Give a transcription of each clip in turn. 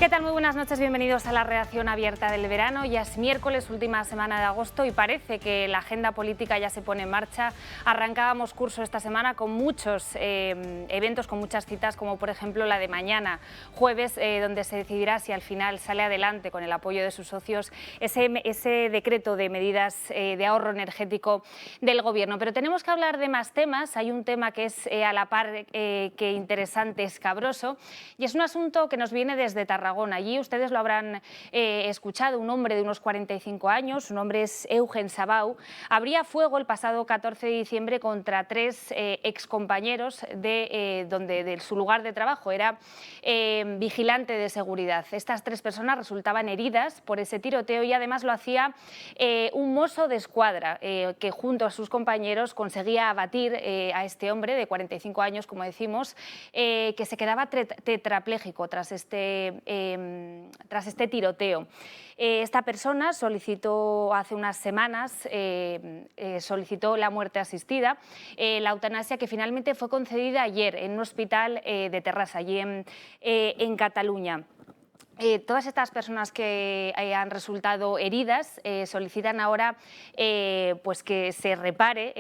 ¿Qué tal? Muy buenas noches, bienvenidos a la reacción abierta del verano. Ya es miércoles, última semana de agosto y parece que la agenda política ya se pone en marcha. Arrancábamos curso esta semana con muchos eventos, con muchas citas, como por ejemplo la de mañana, jueves, donde se decidirá si al final sale adelante con el apoyo de sus socios ese decreto de medidas de ahorro energético del Gobierno. Pero tenemos que hablar de más temas. Hay un tema que es a la par que interesante, escabroso, y es un asunto que nos viene desde Tarragona. Allí ustedes lo habrán escuchado, un hombre de unos 45 años, su nombre es Eugen Sabau, abría fuego el pasado 14 de diciembre contra tres excompañeros de su lugar de trabajo, era vigilante de seguridad. Estas tres personas resultaban heridas por ese tiroteo y además lo hacía un mozo de escuadra que junto a sus compañeros conseguía abatir a este hombre de 45 años, como decimos, que se quedaba tetrapléjico tras este tiroteo. Esta persona solicitó hace unas semanas solicitó la muerte asistida, la eutanasia, que finalmente fue concedida ayer en un hospital de Terrassa, allí en Cataluña. Todas estas personas que han resultado heridas solicitan ahora pues que se repare,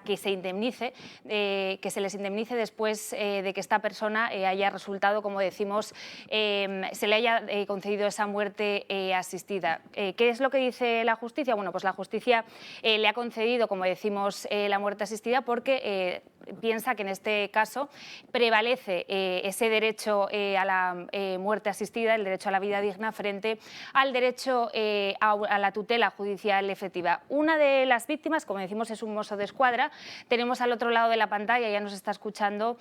que se indemnice, que se les indemnice después de que esta persona haya resultado, como decimos, se le haya concedido esa muerte asistida. ¿Qué es lo que dice la justicia? Bueno, pues la justicia le ha concedido, como decimos, la muerte asistida porque piensa que en este caso prevalece ese derecho a la muerte asistida, el derecho a la vida digna, frente al derecho a la tutela judicial efectiva. Una de las víctimas, como decimos, es un mozo de escuadra. Tenemos al otro lado de la pantalla, ya nos está escuchando,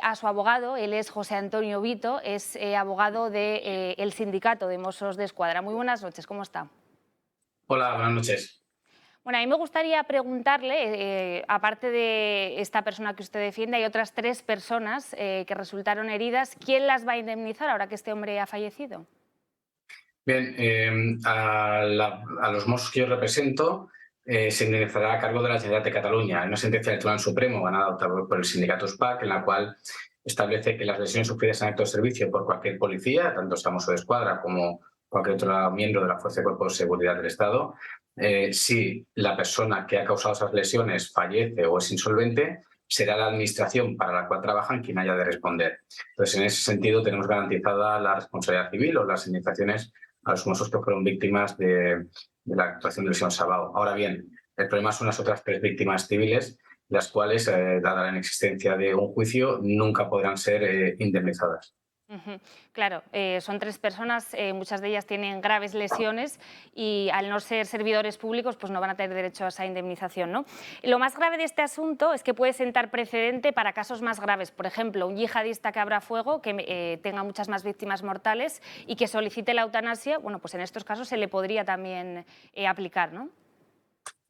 a su abogado. Él es José Antonio Vito, es abogado del Sindicato de Mossos de Escuadra. Muy buenas noches, ¿cómo está? Hola, buenas noches. Bueno, a mí me gustaría preguntarle, aparte de esta persona que usted defiende, hay otras tres personas que resultaron heridas. ¿Quién las va a indemnizar ahora que este hombre ha fallecido? Bien, a los mossos que yo represento se indemnizará a cargo de la Generalitat de Cataluña. Hay una sentencia del Tribunal Supremo ganada por el sindicato SPAC, en la cual establece que las lesiones sufridas en acto de servicio por cualquier policía, tanto sea mozo de escuadra como cualquier otro miembro de la Fuerza de Cuerpo de Seguridad del Estado, si la persona que ha causado esas lesiones fallece o es insolvente, será la administración para la cual trabajan quien haya de responder. Entonces, en ese sentido, tenemos garantizada la responsabilidad civil o las indemnizaciones a los mossos que fueron víctimas de la actuación del señor Sabao. Ahora bien, el problema son las otras tres víctimas civiles, las cuales, dada la inexistencia de un juicio, nunca podrán ser indemnizadas. Claro, son tres personas, muchas de ellas tienen graves lesiones y al no ser servidores públicos pues no van a tener derecho a esa indemnización, ¿no? Lo más grave de este asunto es que puede sentar precedente para casos más graves, por ejemplo, un yihadista que abra fuego, que tenga muchas más víctimas mortales y que solicite la eutanasia. Bueno, pues en estos casos se le podría también aplicar, ¿no?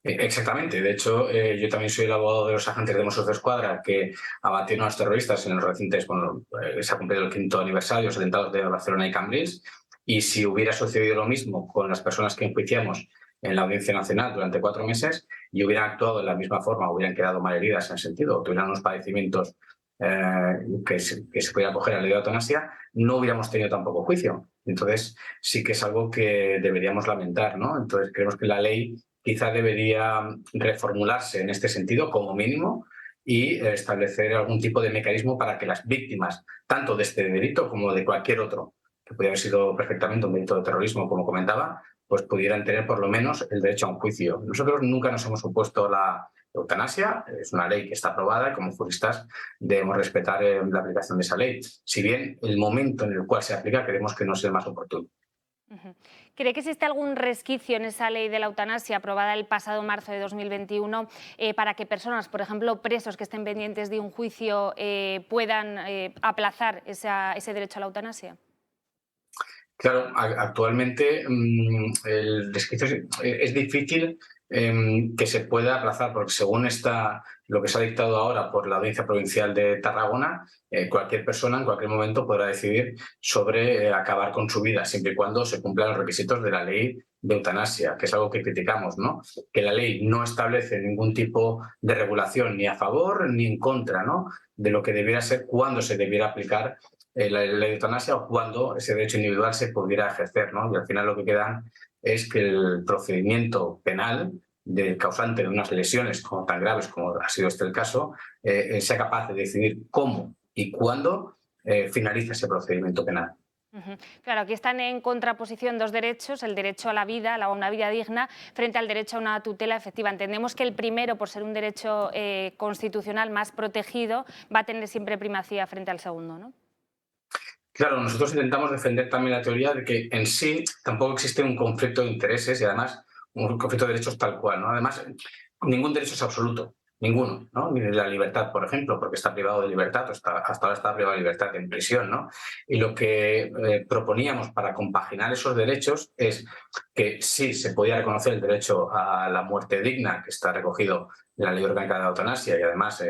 Exactamente. De hecho, yo también soy el abogado de los agentes de Mossos de Escuadra que abatieron a los terroristas en los recientes, bueno, se ha cumplido el 5º aniversario, los atentados de Barcelona y Cambrils, y si hubiera sucedido lo mismo con las personas que enjuiciamos en la Audiencia Nacional durante 4 meses y hubieran actuado de la misma forma, hubieran quedado malheridas en el sentido, o tuvieran unos padecimientos que se pudiera acoger a la ley de eutanasia, no hubiéramos tenido tampoco juicio. Entonces, sí que es algo que deberíamos lamentar, ¿no? Entonces, creemos que la ley quizá debería reformularse en este sentido como mínimo y establecer algún tipo de mecanismo para que las víctimas, tanto de este delito como de cualquier otro, que pudiera haber sido perfectamente un delito de terrorismo, como comentaba, pues pudieran tener por lo menos el derecho a un juicio. Nosotros nunca nos hemos opuesto a la eutanasia, es una ley que está aprobada y como juristas debemos respetar la aplicación de esa ley. Si bien el momento en el cual se aplica creemos que no es el más oportuno. ¿Cree que existe algún resquicio en esa ley de la eutanasia aprobada el pasado marzo de 2021 para que personas, por ejemplo, presos que estén pendientes de un juicio puedan aplazar ese derecho a la eutanasia? Claro, actualmente el resquicio es difícil que se pueda aplazar, porque según lo que se ha dictado ahora por la Audiencia Provincial de Tarragona, cualquier persona en cualquier momento podrá decidir sobre acabar con su vida, siempre y cuando se cumplan los requisitos de la ley de eutanasia, que es algo que criticamos, ¿no? Que la ley no establece ningún tipo de regulación ni a favor ni en contra, ¿no?, de lo que debiera ser cuándo se debiera aplicar la ley de eutanasia o cuándo ese derecho individual se pudiera ejercer, ¿no? Y al final lo que queda es que el procedimiento penal del causante de unas lesiones tan graves como ha sido este el caso, sea capaz de decidir cómo y cuándo finaliza ese procedimiento penal. Claro, aquí están en contraposición dos derechos, el derecho a la vida, a una vida digna, frente al derecho a una tutela efectiva. Entendemos que el primero, por ser un derecho constitucional más protegido, va a tener siempre primacía frente al segundo, ¿no? Claro, nosotros intentamos defender también la teoría de que en sí tampoco existe un conflicto de intereses y además un conflicto de derechos tal cual, ¿no? Además, ningún derecho es absoluto, ninguno, ¿no? Ni la libertad, por ejemplo, porque está privado de libertad, hasta ahora está privado de libertad en prisión, ¿no? Y lo que proponíamos para compaginar esos derechos es que sí se podía reconocer el derecho a la muerte digna, que está recogido en la Ley Orgánica de la Eutanasia y además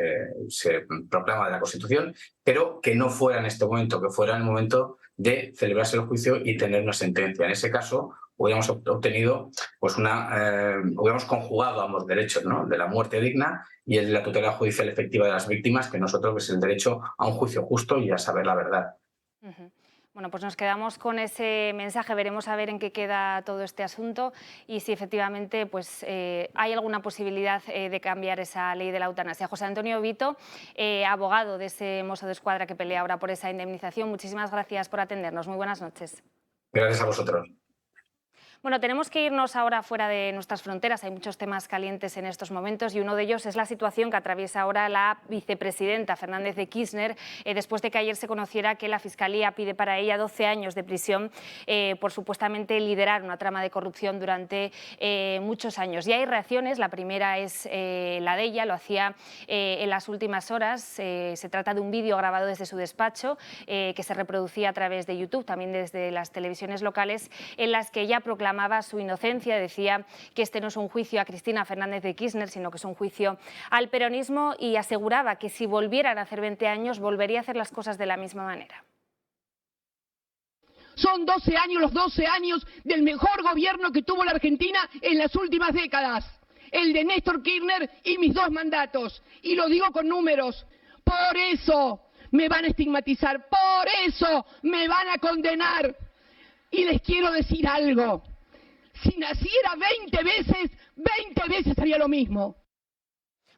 se proclama de la Constitución, pero que no fuera en este momento, que fuera en el momento de celebrarse el juicio y tener una sentencia. En ese caso, hubiéramos obtenido, pues hubiéramos conjugado ambos derechos, ¿no? De la muerte digna y el de la tutela judicial efectiva de las víctimas, que nosotros que es el derecho a un juicio justo y a saber la verdad. Bueno, pues nos quedamos con ese mensaje, veremos a ver en qué queda todo este asunto y si efectivamente pues, hay alguna posibilidad de cambiar esa ley de la eutanasia. José Antonio Vito, abogado de ese Mosso d'Esquadra que pelea ahora por esa indemnización, muchísimas gracias por atendernos. Muy buenas noches. Gracias a vosotros. Bueno, tenemos que irnos ahora fuera de nuestras fronteras. Hay muchos temas calientes en estos momentos y uno de ellos es la situación que atraviesa ahora la vicepresidenta Fernández de Kirchner después de que ayer se conociera que la Fiscalía pide para ella 12 años de prisión por supuestamente liderar una trama de corrupción durante muchos años. Y hay reacciones, la primera es la de ella, lo hacía en las últimas horas. Se trata de un vídeo grabado desde su despacho que se reproducía a través de YouTube, también desde las televisiones locales, en las que ella proclamaba su inocencia, decía que este no es un juicio a Cristina Fernández de Kirchner, sino que es un juicio al peronismo y aseguraba que si volvieran a hacer 20 años volvería a hacer las cosas de la misma manera. Son 12 años, los 12 años del mejor gobierno que tuvo la Argentina en las últimas décadas. El de Néstor Kirchner y mis 2 mandatos. Y lo digo con números. Por eso me van a estigmatizar, por eso me van a condenar. Y les quiero decir algo. Si naciera 20 veces haría lo mismo.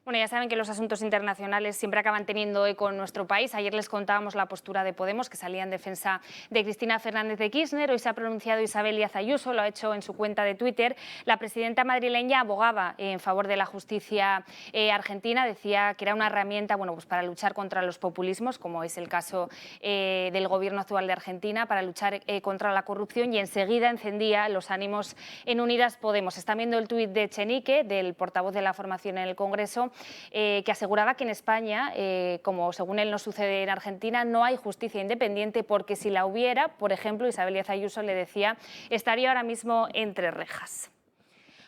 Bueno, ya saben que los asuntos internacionales siempre acaban teniendo eco en nuestro país. Ayer les contábamos la postura de Podemos, que salía en defensa de Cristina Fernández de Kirchner. Hoy se ha pronunciado Isabel Díaz Ayuso, lo ha hecho en su cuenta de Twitter. La presidenta madrileña abogaba en favor de la justicia argentina. Decía que era una herramienta pues para luchar contra los populismos, como es el caso del gobierno actual de Argentina, para luchar contra la corrupción, y enseguida encendía los ánimos en Unidas Podemos. Están viendo el tuit de Echenique, del portavoz de la formación en el Congreso, que aseguraba que en España, como según él no sucede en Argentina, no hay justicia independiente, porque si la hubiera, por ejemplo, Isabel Díaz Ayuso le decía, estaría ahora mismo entre rejas.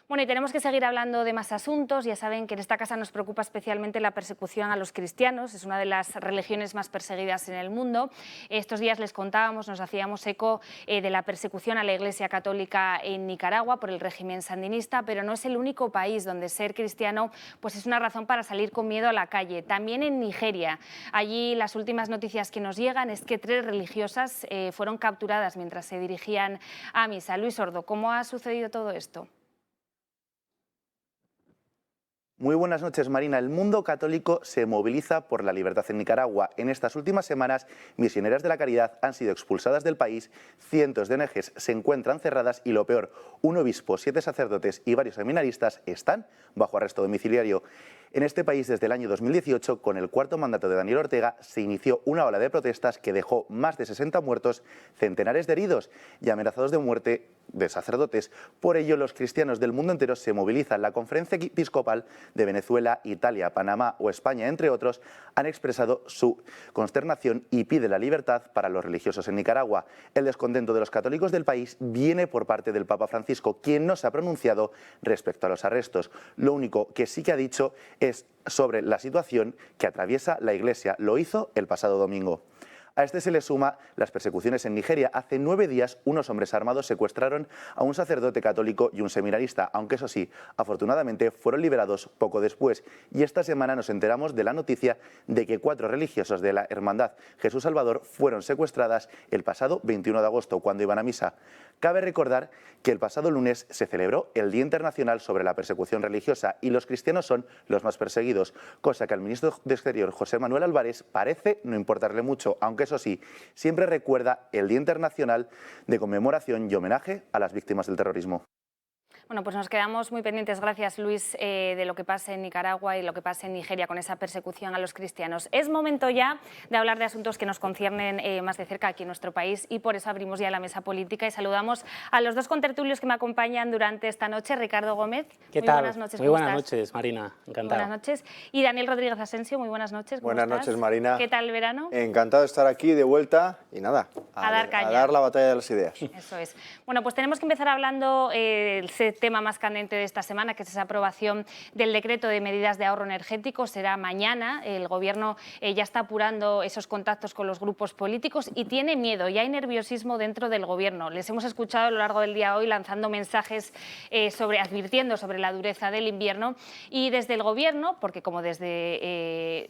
Bueno, y tenemos que seguir hablando de más asuntos. Ya saben que en esta casa nos preocupa especialmente la persecución a los cristianos. Es una de las religiones más perseguidas en el mundo. Estos días les contábamos, nos hacíamos eco de la persecución a la Iglesia Católica en Nicaragua por el régimen sandinista, pero no es el único país donde ser cristiano pues es una razón para salir con miedo a la calle. También en Nigeria. Allí las últimas noticias que nos llegan es que 3 religiosas fueron capturadas mientras se dirigían a misa. Luis Sordo, ¿cómo ha sucedido todo esto? Muy buenas noches, Marina. El mundo católico se moviliza por la libertad en Nicaragua. En estas últimas semanas, misioneras de la caridad han sido expulsadas del país, cientos de ONGs se encuentran cerradas y, lo peor, un obispo, 7 sacerdotes y varios seminaristas están bajo arresto domiciliario. En este país, desde el año 2018, con el 4º mandato de Daniel Ortega, se inició una ola de protestas que dejó más de 60 muertos, centenares de heridos y amenazados de muerte de sacerdotes. Por ello, los cristianos del mundo entero se movilizan. La Conferencia Episcopal de Venezuela, Italia, Panamá o España, entre otros, han expresado su consternación y pide la libertad para los religiosos en Nicaragua. El descontento de los católicos del país viene por parte del Papa Francisco, quien no se ha pronunciado respecto a los arrestos. Lo único que sí que ha dicho es sobre la situación que atraviesa la Iglesia. Lo hizo el pasado domingo. A este se le suma las persecuciones en Nigeria. Hace 9 días unos hombres armados secuestraron a un sacerdote católico y un seminarista, aunque eso sí, afortunadamente fueron liberados poco después. Y esta semana nos enteramos de la noticia de que 4 religiosos de la Hermandad Jesús Salvador fueron secuestradas el pasado 21 de agosto cuando iban a misa. Cabe recordar que el pasado lunes se celebró el Día Internacional sobre la Persecución Religiosa y los cristianos son los más perseguidos, cosa que al ministro de Exterior, José Manuel Álvarez, parece no importarle mucho, aunque eso sí, siempre recuerda el Día Internacional de conmemoración y homenaje a las víctimas del terrorismo. Bueno, pues nos quedamos muy pendientes, gracias Luis, de lo que pasa en Nicaragua y lo que pasa en Nigeria con esa persecución a los cristianos. Es momento ya de hablar de asuntos que nos conciernen más de cerca aquí en nuestro país y por eso abrimos ya la mesa política y saludamos a los 2 contertulios que me acompañan durante esta noche. Ricardo Gómez, ¿qué tal? Buenas noches. Muy buenas noches, Marina, encantado. Buenas noches. Y Daniel Rodríguez Asensio, muy buenas noches. Buenas noches, Marina. ¿Qué tal el verano? Encantado de estar aquí de vuelta y nada, a dar caña. A dar la batalla de las ideas. Eso es. Bueno, pues tenemos que empezar hablando ese tema más candente de esta semana, que es esa aprobación del decreto de medidas de ahorro energético. Será mañana. El Gobierno ya está apurando esos contactos con los grupos políticos y tiene miedo. Ya hay nerviosismo dentro del Gobierno. Les hemos escuchado a lo largo del día hoy lanzando mensajes advirtiendo sobre la dureza del invierno y desde el Gobierno, porque como desde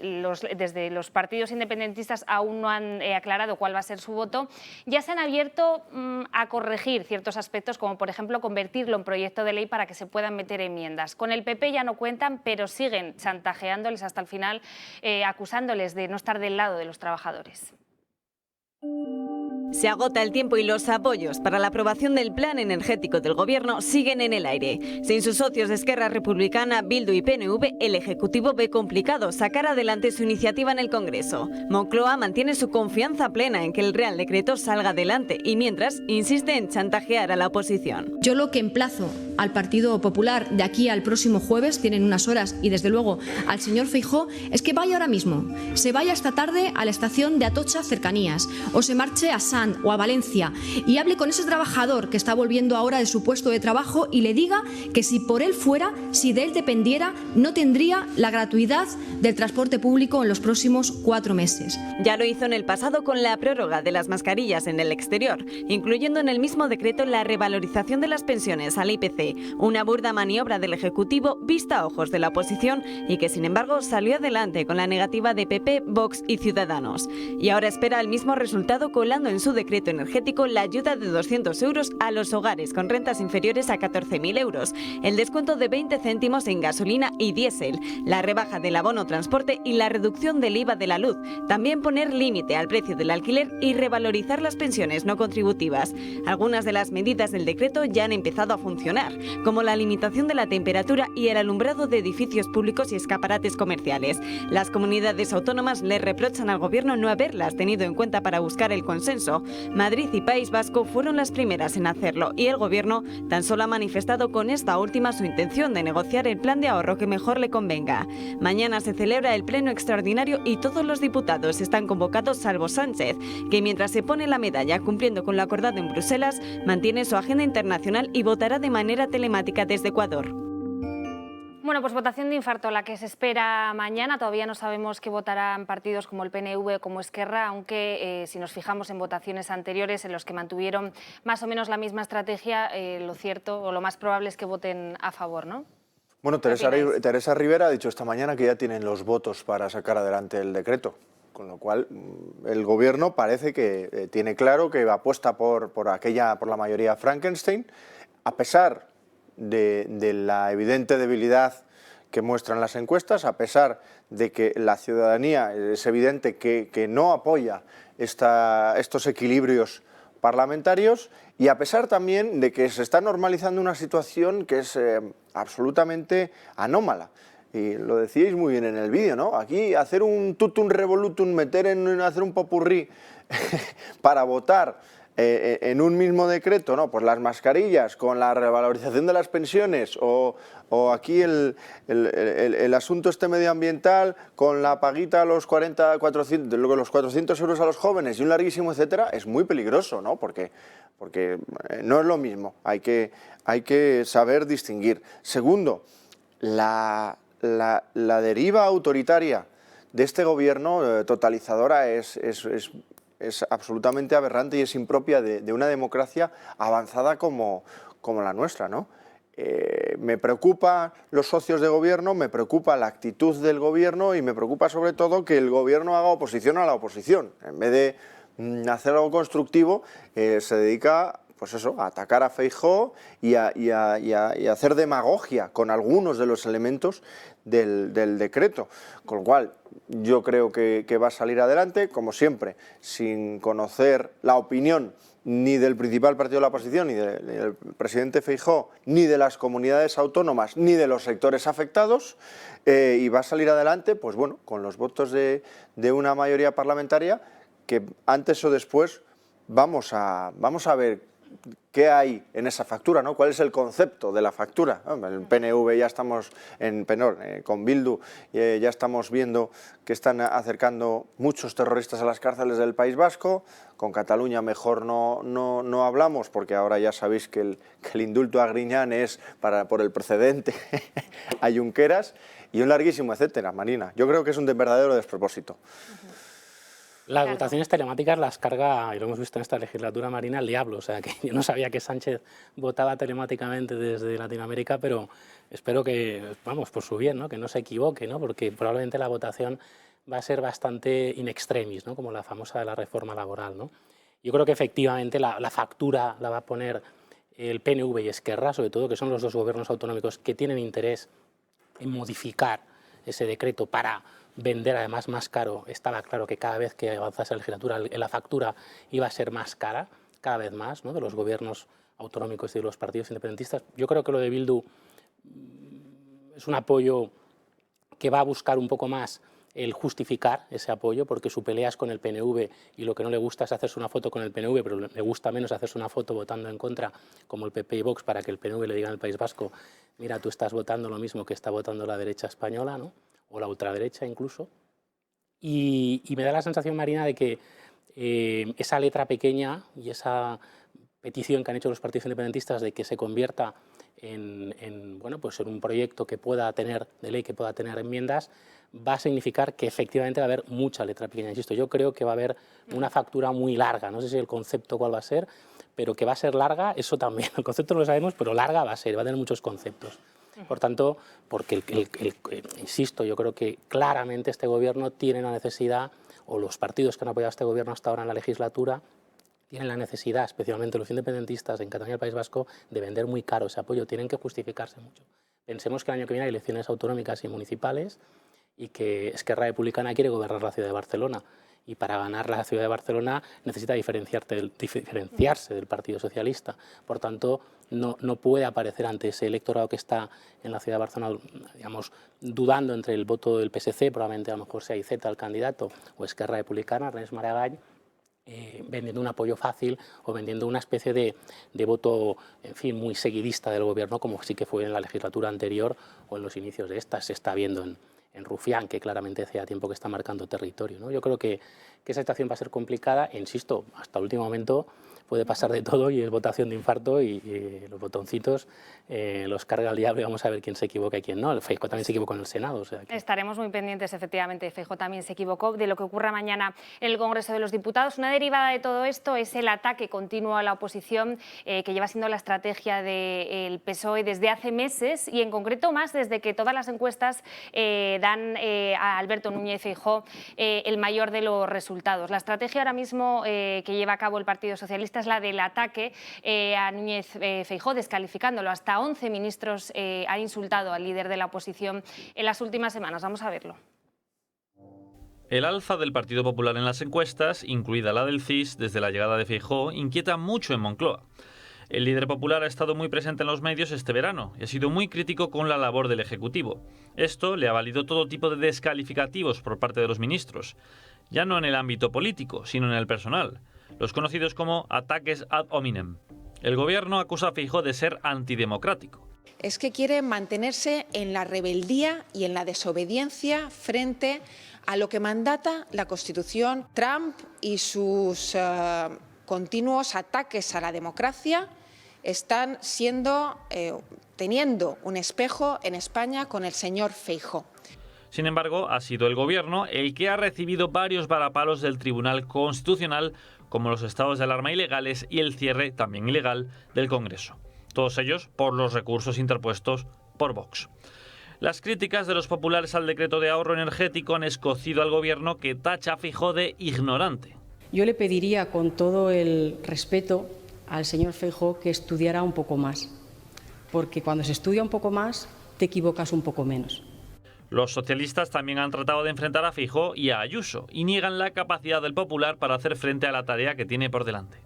los partidos independentistas aún no han aclarado cuál va a ser su voto, ya se han abierto a corregir ciertos aspectos, como por ejemplo convertirlo en proyecto de ley para que se puedan meter enmiendas. Con el PP ya no cuentan, pero siguen chantajeándoles hasta el final, acusándoles de no estar del lado de los trabajadores. Se agota el tiempo y los apoyos para la aprobación del plan energético del Gobierno siguen en el aire. Sin sus socios de Esquerra Republicana, Bildu y PNV, el Ejecutivo ve complicado sacar adelante su iniciativa en el Congreso. Moncloa mantiene su confianza plena en que el Real Decreto salga adelante y mientras insiste en chantajear a la oposición. Yo lo que emplazo al Partido Popular de aquí al próximo jueves, tienen unas horas, y desde luego al señor Feijóo, es que vaya ahora mismo, se vaya esta tarde a la estación de Atocha Cercanías o se marche a Sant o a Valencia y hable con ese trabajador que está volviendo ahora de su puesto de trabajo y le diga que si por él fuera, si de él dependiera, no tendría la gratuidad del transporte público en los próximos 4 meses. Ya lo hizo en el pasado con la prórroga de las mascarillas en el exterior, incluyendo en el mismo decreto la revalorización de las pensiones al IPC, una burda maniobra del Ejecutivo vista a ojos de la oposición y que sin embargo salió adelante con la negativa de PP, Vox y Ciudadanos. Y ahora espera el mismo resultado colando en su decreto energético la ayuda de 200 euros a los hogares con rentas inferiores a 14.000 euros, el descuento de 20 céntimos en gasolina y diésel, la rebaja del abono transporte y la reducción del IVA de la luz, también poner límite al precio del alquiler y revalorizar las pensiones no contributivas. Algunas de las medidas del decreto ya han empezado a funcionar, como la limitación de la temperatura y el alumbrado de edificios públicos y escaparates comerciales. Las comunidades autónomas le reprochan al Gobierno no haberlas tenido en cuenta para buscar el consenso. Madrid y País Vasco fueron las primeras en hacerlo y el Gobierno tan solo ha manifestado con esta última su intención de negociar el plan de ahorro que mejor le convenga. Mañana se celebra el pleno extraordinario y todos los diputados están convocados salvo Sánchez, que mientras se pone la medalla cumpliendo con lo acordado en Bruselas, mantiene su agenda internacional y votará de manera telemática desde Ecuador. Bueno, pues votación de infarto la que se espera mañana. Todavía no sabemos qué votarán partidos como el PNV, como Esquerra, aunque si nos fijamos en votaciones anteriores en los que mantuvieron más o menos la misma estrategia, lo cierto o lo más probable es que voten a favor, ¿no? Bueno, Teresa Rivera ha dicho esta mañana que ya tienen los votos para sacar adelante el decreto, con lo cual el Gobierno parece que tiene claro que apuesta por la mayoría Frankenstein, a pesar de la evidente debilidad que muestran las encuestas, a pesar de que la ciudadanía es evidente que no apoya estos equilibrios parlamentarios y a pesar también de que se está normalizando una situación que es absolutamente anómala. Y lo decíais muy bien en el vídeo, ¿no? Aquí hacer un tutum revolutum, hacer un popurrí para votar en un mismo decreto, ¿no? Pues las mascarillas con la revalorización de las pensiones o aquí el asunto medioambiental con la paguita a los 400 euros a los jóvenes y un larguísimo etcétera, es muy peligroso, ¿no? Porque no es lo mismo, hay que saber distinguir. Segundo, la deriva autoritaria de este gobierno totalizadora es es absolutamente aberrante y es impropia de una democracia avanzada como la nuestra, ¿no? Me preocupa los socios de gobierno, me preocupa la actitud del gobierno y me preocupa sobre todo que el gobierno haga oposición a la oposición. En vez de hacer algo constructivo, se dedica, pues eso, a atacar a Feijóo y a hacer demagogia con algunos de los elementos del decreto. Con lo cual, yo creo que va a salir adelante, como siempre, sin conocer la opinión ni del principal partido de la oposición, ni del presidente Feijóo, ni de las comunidades autónomas, ni de los sectores afectados, y va a salir adelante, pues bueno, con los votos de una mayoría parlamentaria que antes o después vamos a ver qué hay en esa factura, ¿no? ¿Cuál es el concepto de la factura? En PNV ya estamos, con Bildu ya estamos viendo que están acercando muchos terroristas a las cárceles del País Vasco. Con Cataluña mejor no hablamos, porque ahora ya sabéis que el indulto a Griñán es por el precedente a Junqueras, y un larguísimo etcétera, Marina. Yo creo que es un verdadero despropósito. Las votaciones telemáticas las carga, y lo hemos visto en esta legislatura, Marina, el diablo. O sea, que yo no sabía que Sánchez votaba telemáticamente desde Latinoamérica, pero espero que, vamos, por su bien, ¿no? Que no se equivoque, ¿no? Porque probablemente la votación va a ser bastante in extremis, ¿no? Como la famosa de la reforma laboral, ¿no? Yo creo que efectivamente la factura la va a poner el PNV y Esquerra, sobre todo, que son los dos gobiernos autonómicos que tienen interés en modificar ese decreto para vender además más caro. Estaba claro que cada vez que avanzase la legislatura la factura iba a ser más cara, cada vez más, ¿no? De los gobiernos autonómicos y de los partidos independentistas. Yo creo que lo de Bildu es un apoyo que va a buscar un poco más el justificar ese apoyo, porque su pelea es con el PNV y lo que no le gusta es hacerse una foto con el PNV, pero le gusta menos hacerse una foto votando en contra, como el PP y Vox, para que el PNV le diga en el País Vasco: mira, tú estás votando lo mismo que está votando la derecha española, ¿no? O la ultraderecha incluso. Y me da la sensación, Marina, de que esa letra pequeña y esa petición que han hecho los partidos independentistas de que se convierta en un proyecto que pueda tener, de ley que pueda tener enmiendas, va a significar que efectivamente va a haber mucha letra pequeña. Insisto, yo creo que va a haber una factura muy larga. No sé si el concepto cuál va a ser, pero que va a ser larga, eso también. El concepto no lo sabemos, pero larga va a ser, va a tener muchos conceptos. Por tanto, porque, insisto, yo creo que claramente este gobierno tiene la necesidad, o los partidos que han apoyado a este gobierno hasta ahora en la legislatura, tienen la necesidad, especialmente los independentistas en Cataluña y el País Vasco, de vender muy caro ese apoyo. Tienen que justificarse mucho. Pensemos que el año que viene hay elecciones autonómicas y municipales y que Esquerra Republicana quiere gobernar la ciudad de Barcelona. Y para ganar la ciudad de Barcelona necesita diferenciarse del Partido Socialista. Por tanto, no puede aparecer ante ese electorado que está en la ciudad de Barcelona, digamos, dudando entre el voto del PSC, probablemente a lo mejor sea Iceta el candidato, o Esquerra Republicana, Ernest Maragall, vendiendo un apoyo fácil o vendiendo una especie de voto, en fin, muy seguidista del gobierno, como sí que fue en la legislatura anterior o en los inicios de esta. Se está viendo en Rufián, que claramente hace tiempo que está marcando territorio, ¿no? Yo creo que esa situación va a ser complicada, e insisto, hasta el último momento puede pasar de todo y es votación de infarto y los botoncitos los carga el diablo y vamos a ver quién se equivoca y quién no. El Feijóo también se equivocó en el Senado. O sea que... Estaremos muy pendientes, efectivamente. Feijóo también se equivocó de lo que ocurra mañana en el Congreso de los Diputados. Una derivada de todo esto es el ataque continuo a la oposición que lleva siendo la estrategia del PSOE desde hace meses y en concreto más desde que todas las encuestas dan a Alberto Núñez Feijóo el mayor de los resultados. La estrategia ahora mismo que lleva a cabo el Partido Socialista es la del ataque a Núñez Feijóo, descalificándolo. Hasta 11 ministros han insultado al líder de la oposición en las últimas semanas. Vamos a verlo. El alza del Partido Popular en las encuestas, incluida la del CIS, desde la llegada de Feijóo, inquieta mucho en Moncloa. El líder popular ha estado muy presente en los medios este verano y ha sido muy crítico con la labor del Ejecutivo. Esto le ha valido todo tipo de descalificativos por parte de los ministros, ya no en el ámbito político, sino en el personal, los conocidos como ataques ad hominem. El gobierno acusa a Feijóo de ser antidemocrático. Es que quiere mantenerse en la rebeldía y en la desobediencia frente a lo que mandata la Constitución. Trump y sus continuos ataques a la democracia están teniendo un espejo en España con el señor Feijóo. Sin embargo, ha sido el Gobierno el que ha recibido varios varapalos del Tribunal Constitucional, como los estados de alarma ilegales y el cierre, también ilegal, del Congreso. Todos ellos por los recursos interpuestos por Vox. Las críticas de los populares al decreto de ahorro energético han escocido al Gobierno, que tacha a Feijóo de ignorante. Yo le pediría, con todo el respeto, al señor Feijóo que estudiara un poco más, porque cuando se estudia un poco más, te equivocas un poco menos. Los socialistas también han tratado de enfrentar a Feijóo y a Ayuso y niegan la capacidad del Popular para hacer frente a la tarea que tiene por delante.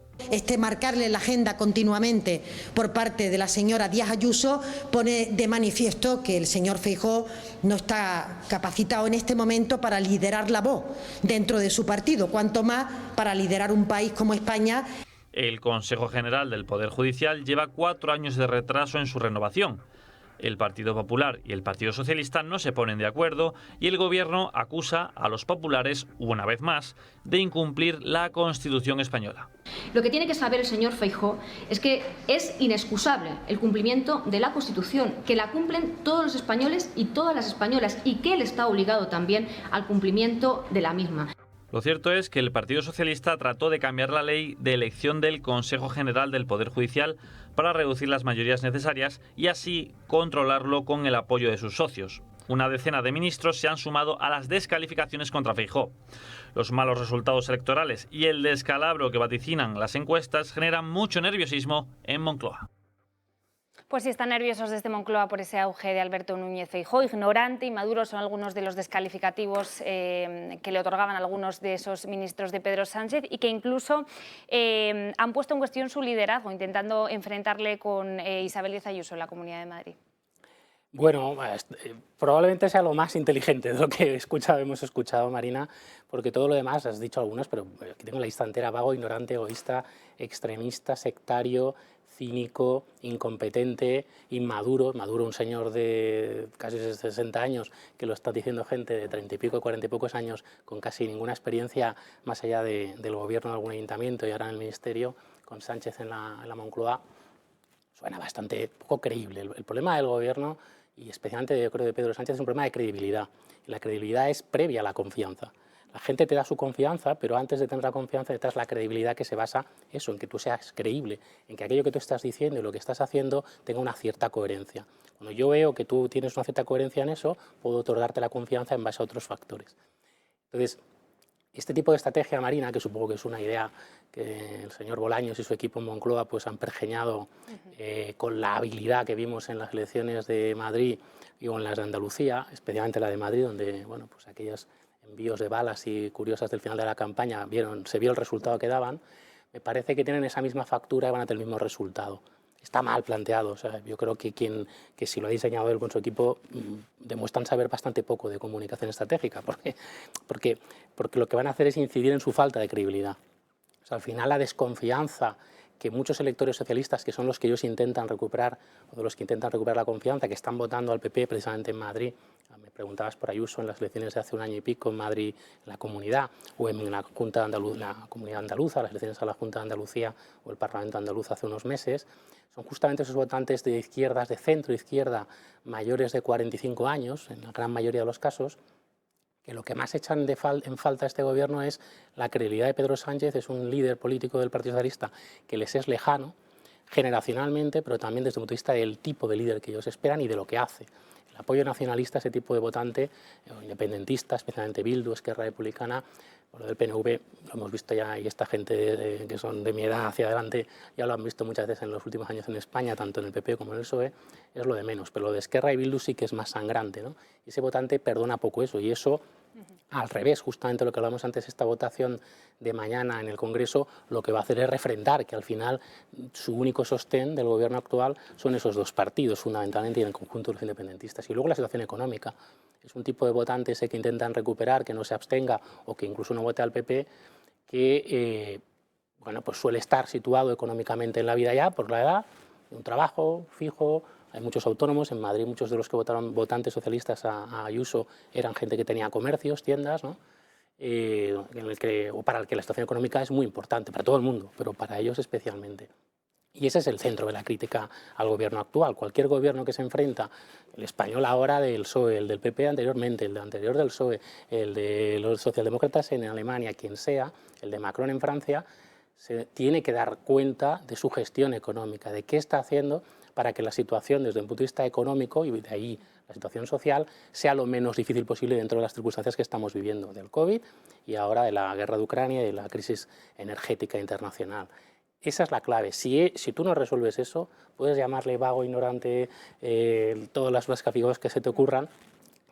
Marcarle la agenda continuamente por parte de la señora Díaz Ayuso pone de manifiesto que el señor Feijóo no está capacitado en este momento para liderar la voz dentro de su partido, cuanto más para liderar un país como España. El Consejo General del Poder Judicial lleva 4 años de retraso en su renovación. El Partido Popular y el Partido Socialista no se ponen de acuerdo y el Gobierno acusa a los populares, una vez más, de incumplir la Constitución española. Lo que tiene que saber el señor Feijóo es que es inexcusable el cumplimiento de la Constitución, que la cumplen todos los españoles y todas las españolas y que él está obligado también al cumplimiento de la misma. Lo cierto es que el Partido Socialista trató de cambiar la ley de elección del Consejo General del Poder Judicial para reducir las mayorías necesarias y así controlarlo con el apoyo de sus socios. Una decena de ministros se han sumado a las descalificaciones contra Feijóo. Los malos resultados electorales y el descalabro que vaticinan las encuestas generan mucho nerviosismo en Moncloa. Pues sí, están nerviosos desde Moncloa por ese auge de Alberto Núñez Feijóo. Ignorante y maduro son algunos de los descalificativos que le otorgaban algunos de esos ministros de Pedro Sánchez y que incluso han puesto en cuestión su liderazgo, intentando enfrentarle con Isabel Díaz Ayuso en la Comunidad de Madrid. Bueno, probablemente sea lo más inteligente de lo que hemos escuchado, Marina, porque todo lo demás, has dicho algunos, pero aquí tengo la lista entera: vago, ignorante, egoísta, extremista, sectario, cínico, incompetente, inmaduro. Maduro, un señor de casi 60 años, que lo está diciendo gente de 30 y pico, 40 y pocos años, con casi ninguna experiencia más allá del gobierno de algún ayuntamiento y ahora en el ministerio, con Sánchez en la Moncloa. Suena bastante poco creíble. El problema del gobierno, y especialmente yo creo de Pedro Sánchez, es un problema de credibilidad. Y la credibilidad es previa a la confianza. La gente te da su confianza, pero antes de tener la confianza detrás la credibilidad, que se basa eso, en que tú seas creíble, en que aquello que tú estás diciendo y lo que estás haciendo tenga una cierta coherencia. Cuando yo veo que tú tienes una cierta coherencia en eso, puedo otorgarte la confianza en base a otros factores. Entonces, este tipo de estrategia, Marina, que supongo que es una idea que el señor Bolaños y su equipo en Moncloa pues han pergeñado con la habilidad que vimos en las elecciones de Madrid y en las de Andalucía, especialmente la de Madrid, donde bueno, pues aquellos envíos de balas y curiosas del final de la campaña se vio el resultado que daban. Me parece que tienen esa misma factura y van a tener el mismo resultado. Está mal planteado. O sea, yo creo que si lo ha diseñado él con su equipo demuestran saber bastante poco de comunicación estratégica, porque lo que van a hacer es incidir en su falta de credibilidad. O sea, al final la desconfianza que muchos electores socialistas, que son los que ellos intentan recuperar, o de los que intentan recuperar la confianza, que están votando al PP precisamente en Madrid. Me preguntabas por Ayuso en las elecciones de hace un año y pico en Madrid, en la Comunidad, o en la Junta de la Comunidad Andaluza, las elecciones a la Junta de Andalucía o el Parlamento andaluz hace unos meses. Son justamente esos votantes de izquierdas, de centro-izquierda, mayores de 45 años, en la gran mayoría de los casos, que lo que más echan en falta a este gobierno es la credibilidad de Pedro Sánchez. Es un líder político del Partido Socialista que les es lejano, generacionalmente, pero también desde el punto de vista del tipo de líder que ellos esperan y de lo que hace. El apoyo nacionalista a ese tipo de votante, independentista, especialmente Bildu, Esquerra Republicana, o lo del PNV, lo hemos visto ya, y esta gente que son de mi edad hacia adelante, ya lo han visto muchas veces en los últimos años en España, tanto en el PP como en el PSOE, es lo de menos. Pero lo de Esquerra y Bildu sí que es más sangrante, ¿no? Y ese votante perdona poco eso, y eso, al revés, justamente lo que hablamos antes, esta votación de mañana en el Congreso, lo que va a hacer es refrendar que al final su único sostén del gobierno actual son esos dos partidos, fundamentalmente, y en el conjunto de los independentistas. Y luego la situación económica. Es un tipo de votante ese que intentan recuperar, que no se abstenga o que incluso no vote al PP, que bueno, pues suele estar situado económicamente en la vida ya por la edad, un trabajo fijo. Hay muchos autónomos. En Madrid muchos de los que votaron votantes socialistas a Ayuso eran gente que tenía comercios, tiendas, ¿no? Para el que la situación económica es muy importante, para todo el mundo, pero para ellos especialmente. Y ese es el centro de la crítica al gobierno actual. Cualquier gobierno que se enfrenta, el español ahora del PSOE, el del PP anteriormente, el anterior del PSOE, el de los socialdemócratas en Alemania, quien sea, el de Macron en Francia, se tiene que dar cuenta de su gestión económica, de qué está haciendo para que la situación desde un punto de vista económico y de ahí la situación social sea lo menos difícil posible dentro de las circunstancias que estamos viviendo del COVID y ahora de la guerra de Ucrania y de la crisis energética internacional. Esa es la clave. Si tú no resuelves eso, puedes llamarle vago, ignorante, todas las rascacielos que se te ocurran,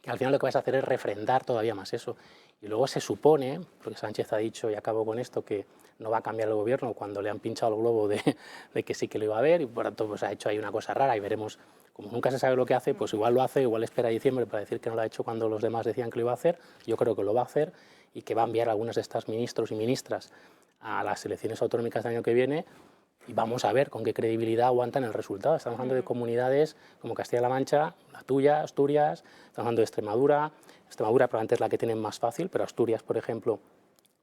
que al final lo que vas a hacer es refrendar todavía más eso. Y luego se supone, porque Sánchez ha dicho, y acabo con esto, que no va a cambiar el gobierno cuando le han pinchado el globo de que sí que lo iba a haber, y por tanto pues, ha hecho ahí una cosa rara y veremos, como nunca se sabe lo que hace, pues igual lo hace, igual espera a diciembre para decir que no lo ha hecho cuando los demás decían que lo iba a hacer. Yo creo que lo va a hacer y que va a enviar a algunos de estos ministros y ministras a las elecciones autonómicas del año que viene y vamos a ver con qué credibilidad aguantan el resultado. Estamos hablando de comunidades como Castilla-La Mancha, la tuya, Asturias, estamos hablando de Extremadura. Extremadura probablemente es la que tienen más fácil, pero Asturias, por ejemplo,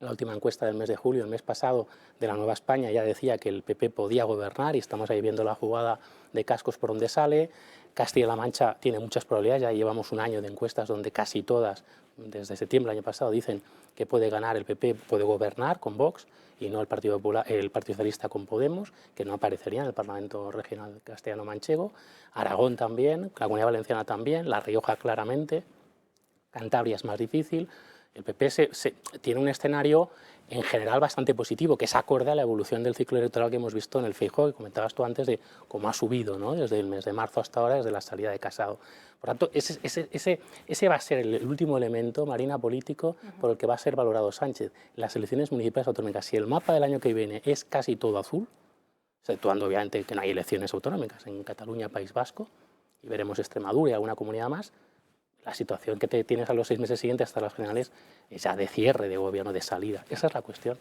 la última encuesta del mes de julio, el mes pasado, de la Nueva España, ya decía que el PP podía gobernar y estamos ahí viendo la jugada de cascos por donde sale. Castilla-La Mancha tiene muchas probabilidades, ya llevamos un año de encuestas donde casi todas, desde septiembre del año pasado, dicen que puede ganar el PP, puede gobernar con Vox y no el Partido Socialista con Podemos, que no aparecería en el Parlamento Regional castellano-manchego. Aragón también, la Comunidad Valenciana también, La Rioja claramente, Cantabria es más difícil. El PP tiene un escenario en general bastante positivo, que es acorde a la evolución del ciclo electoral que hemos visto en el Feijóo, que comentabas tú antes de cómo ha subido, ¿no? Desde el mes de marzo hasta ahora, desde la salida de Casado. Por tanto, ese va a ser el último elemento, Marina, político, por el que va a ser valorado Sánchez. Las elecciones municipales autonómicas, si el mapa del año que viene es casi todo azul, exceptuando obviamente que no hay elecciones autonómicas en Cataluña, País Vasco, y veremos Extremadura y alguna comunidad más, la situación que tienes a los 6 meses siguientes hasta las generales es ya de cierre de gobierno, de salida. Esa es la cuestión.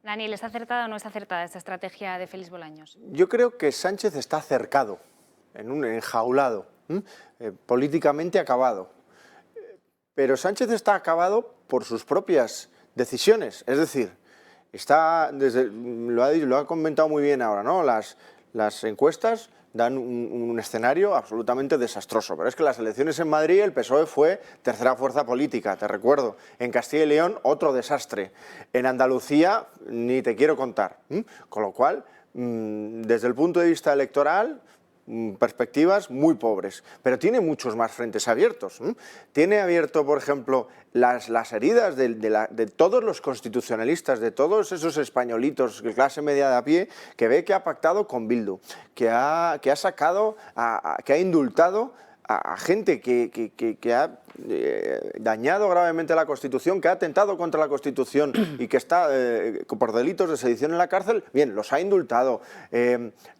Daniel, ¿es acertada o no es acertada esta estrategia de Félix Bolaños? Yo creo que Sánchez está cercado, enjaulado, políticamente acabado. Pero Sánchez está acabado por sus propias decisiones. Es decir, lo ha comentado muy bien ahora, ¿no? Las encuestas dan un escenario absolutamente desastroso. Pero es que las elecciones en Madrid el PSOE fue tercera fuerza política, te recuerdo. En Castilla y León otro desastre. En Andalucía ni te quiero contar. Con lo cual, desde el punto de vista electoral, perspectivas muy pobres, pero tiene muchos más frentes abiertos. Tiene abierto, por ejemplo, las heridas de todos los constitucionalistas, de todos esos españolitos de clase media de a pie, que ve que ha pactado con Bildu, que ha indultado a gente que ha dañado gravemente la Constitución, que ha atentado contra la Constitución y que está por delitos de sedición en la cárcel. Bien, los ha indultado,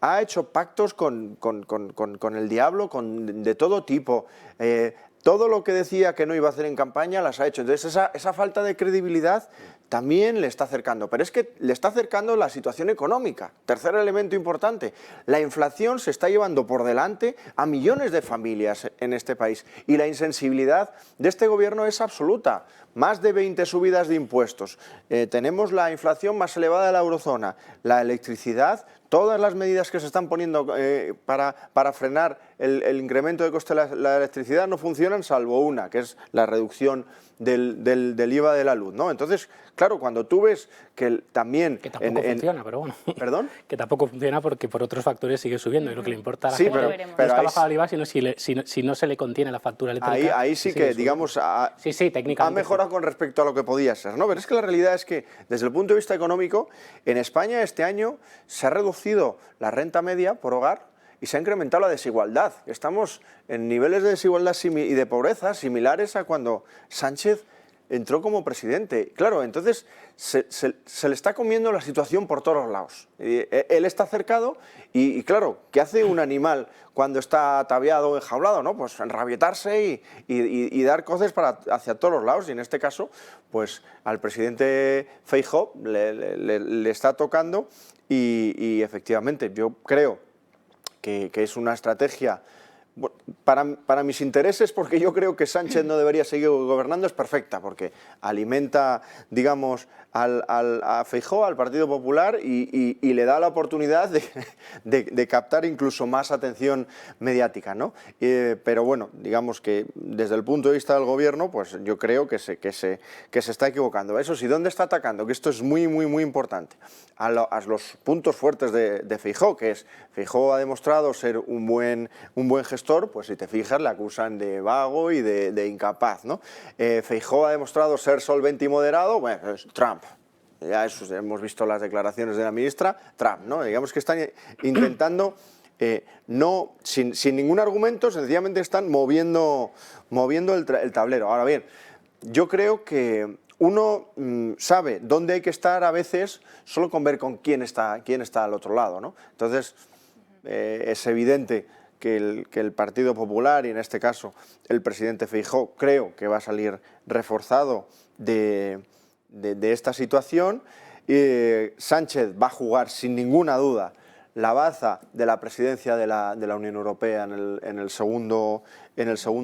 ha hecho pactos con el diablo de todo tipo. Todo lo que decía que no iba a hacer en campaña las ha hecho. Entonces esa falta de credibilidad también le está acercando. Pero es que le está acercando la situación económica. Tercer elemento importante. La inflación se está llevando por delante a millones de familias en este país. Y la insensibilidad de este gobierno es absoluta. Más de 20 subidas de impuestos. Tenemos la inflación más elevada de la eurozona. La electricidad, todas las medidas que se están poniendo para frenar el incremento de coste de la electricidad no funcionan, salvo una, que es la reducción del IVA de la luz, ¿no? Entonces, claro, cuando tú ves que también... Que tampoco funciona, pero bueno. ¿Perdón? Que tampoco funciona porque por otros factores sigue subiendo y lo que le importa a la sí, gente pero no es que ha bajado el IVA, sino si no se le contiene la factura eléctrica. Ahí sí que, digamos, técnicamente ha mejorado con respecto a lo que podía ser, ¿no? Pero es que la realidad es que, desde el punto de vista económico, en España este año se ha reducido la renta media por hogar y se ha incrementado la desigualdad. Estamos en niveles de desigualdad y de pobreza similares a cuando Sánchez entró como presidente. Claro, entonces se le está comiendo la situación por todos los lados. Él está cercado y claro, ¿qué hace un animal cuando está ataviado o enjaulado? ¿No? Pues enrabietarse y dar coces hacia todos los lados. Y en este caso, pues al presidente Feijóo le está tocando y efectivamente yo creo que es una estrategia Para mis intereses, porque yo creo que Sánchez no debería seguir gobernando, es perfecta, porque alimenta, digamos, a Feijóo, al Partido Popular, y le da la oportunidad de captar incluso más atención mediática, ¿no? Pero bueno, digamos que desde el punto de vista del gobierno, pues yo creo que se está equivocando. Eso sí, ¿dónde está atacando? Que esto es muy importante. A los puntos fuertes de Feijóo, que es, Feijóo ha demostrado ser un buen gestor, pues si te fijas le acusan de vago y de incapaz, ¿no? Feijóo ha demostrado ser solvente y moderado, bueno, es Trump. Ya eso, hemos visto las declaraciones de la ministra, Trump, ¿no? Digamos que están intentando, no, sin ningún argumento, sencillamente están moviendo el tablero. Ahora bien, yo creo que uno sabe dónde hay que estar a veces solo con ver con quién está al otro lado, ¿no? Entonces, es evidente que el Partido Popular, y en este caso el presidente Feijóo, creo que va a salir reforzado de esta situación. Sánchez va a jugar sin ninguna duda la baza de la presidencia de la Unión Europea en el segundo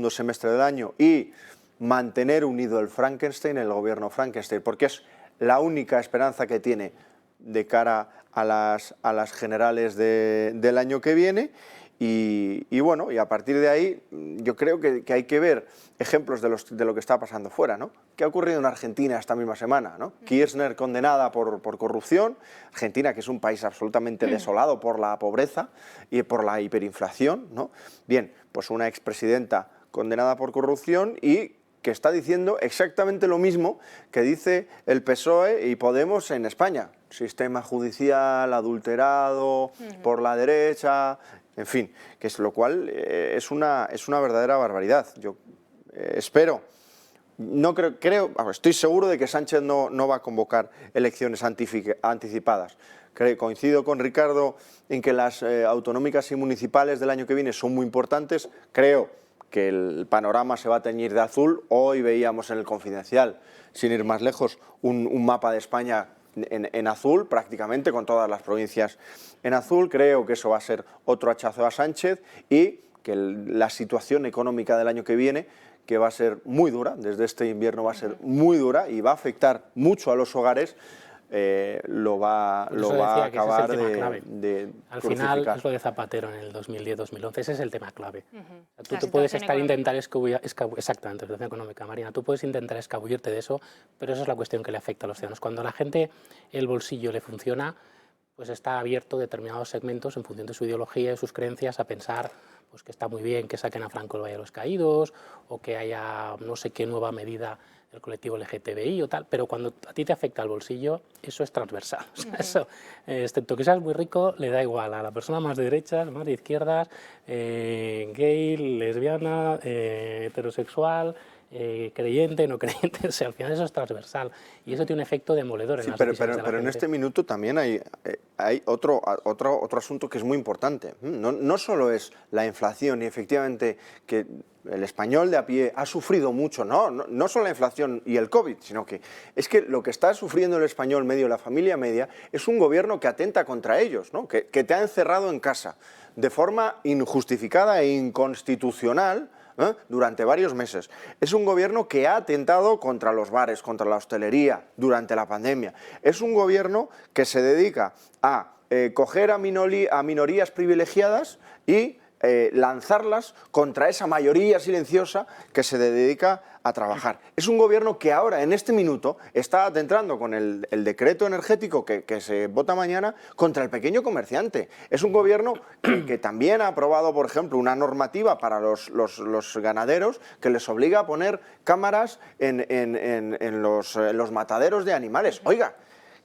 semestre del año y mantener unido el Frankenstein, el gobierno Frankenstein, porque es la única esperanza que tiene de cara a las generales del año que viene. Y bueno, y a partir de ahí yo creo que hay que ver ejemplos de lo que está pasando fuera, ¿no? ¿Qué ha ocurrido en Argentina esta misma semana, ¿no? Kirchner condenada por corrupción, Argentina, que es un país absolutamente desolado por la pobreza y por la hiperinflación, ¿no? Bien, pues una expresidenta condenada por corrupción y que está diciendo exactamente lo mismo que dice el PSOE y Podemos en España. Sistema judicial adulterado por la derecha, en fin, que es lo cual es una verdadera barbaridad. Yo espero, no creo, estoy seguro de que Sánchez no va a convocar elecciones anticipadas. Coincido con Ricardo en que las autonómicas y municipales del año que viene son muy importantes. Creo que el panorama se va a teñir de azul. Hoy veíamos en El Confidencial, sin ir más lejos, un mapa de España en azul, prácticamente con todas las provincias en azul. Creo que eso va a ser otro hachazo a Sánchez y que la situación económica del año que viene, que va a ser muy dura, desde este invierno va a ser muy dura y va a afectar mucho a los hogares, lo va a acabar de al final es lo de Zapatero en el 2010-2011, ese es el tema clave. Tú puedes intentar exactamente, la situación económica, Marina, tú puedes intentar escabullirte de eso, pero esa es la cuestión que le afecta a los ciudadanos. Cuando a la gente el bolsillo le funciona, pues está abierto determinados segmentos en función de su ideología y sus creencias a pensar pues que está muy bien que saquen a Franco el Valle de los Caídos o que haya no sé qué nueva medida del colectivo LGTBI o tal, pero cuando a ti te afecta el bolsillo, eso es transversal. O sea, eso, excepto que seas muy rico, le da igual a la persona más de derechas, más de izquierdas, gay, lesbiana, heterosexual, creyente, no creyente, o sea, al final eso es transversal y eso tiene un efecto demoledor en las decisiones de la gente. Pero en este minuto también hay otro asunto que es muy importante. No solo es la inflación y efectivamente que el español de a pie ha sufrido mucho, no solo la inflación y el COVID, sino que es que lo que está sufriendo el español medio, la familia media, es un gobierno que atenta contra ellos, ¿no? que te ha encerrado en casa de forma injustificada e inconstitucional durante varios meses. Es un gobierno que ha atentado contra los bares, contra la hostelería durante la pandemia. Es un gobierno que se dedica a coger a minorías privilegiadas y lanzarlas contra esa mayoría silenciosa que se dedica a trabajar. Es un gobierno que ahora, en este minuto, está atentando con el decreto energético que se vota mañana contra el pequeño comerciante. Es un gobierno que también ha aprobado, por ejemplo, una normativa para los ganaderos que les obliga a poner cámaras en los mataderos de animales. Oiga,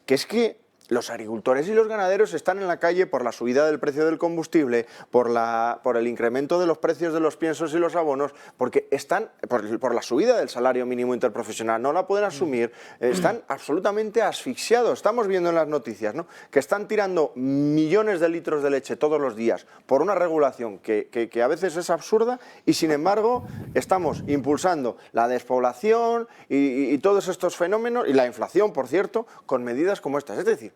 que es que los agricultores y los ganaderos están en la calle por la subida del precio del combustible, por el incremento de los precios de los piensos y los abonos, porque están por la subida del salario mínimo interprofesional, no la pueden asumir, están absolutamente asfixiados. Estamos viendo en las noticias, ¿no?, que están tirando millones de litros de leche todos los días por una regulación que a veces es absurda y sin embargo estamos impulsando la despoblación y todos estos fenómenos y la inflación, por cierto, con medidas como estas. Es decir,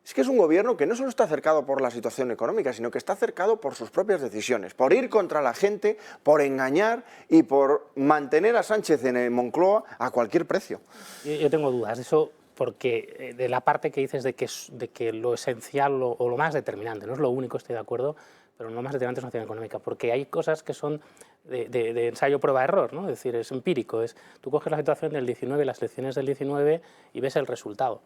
Es que es un gobierno que no solo está cercado por la situación económica, sino que está cercado por sus propias decisiones, por ir contra la gente, por engañar y por mantener a Sánchez en Moncloa a cualquier precio. Yo tengo dudas de eso, porque de la parte que dices de que lo esencial o lo más determinante, no es lo único, estoy de acuerdo, pero lo más determinante es una acción económica, porque hay cosas que son de ensayo, prueba, error, ¿no? Es decir, es empírico, tú coges la situación del 19, las elecciones del 19 y ves el resultado.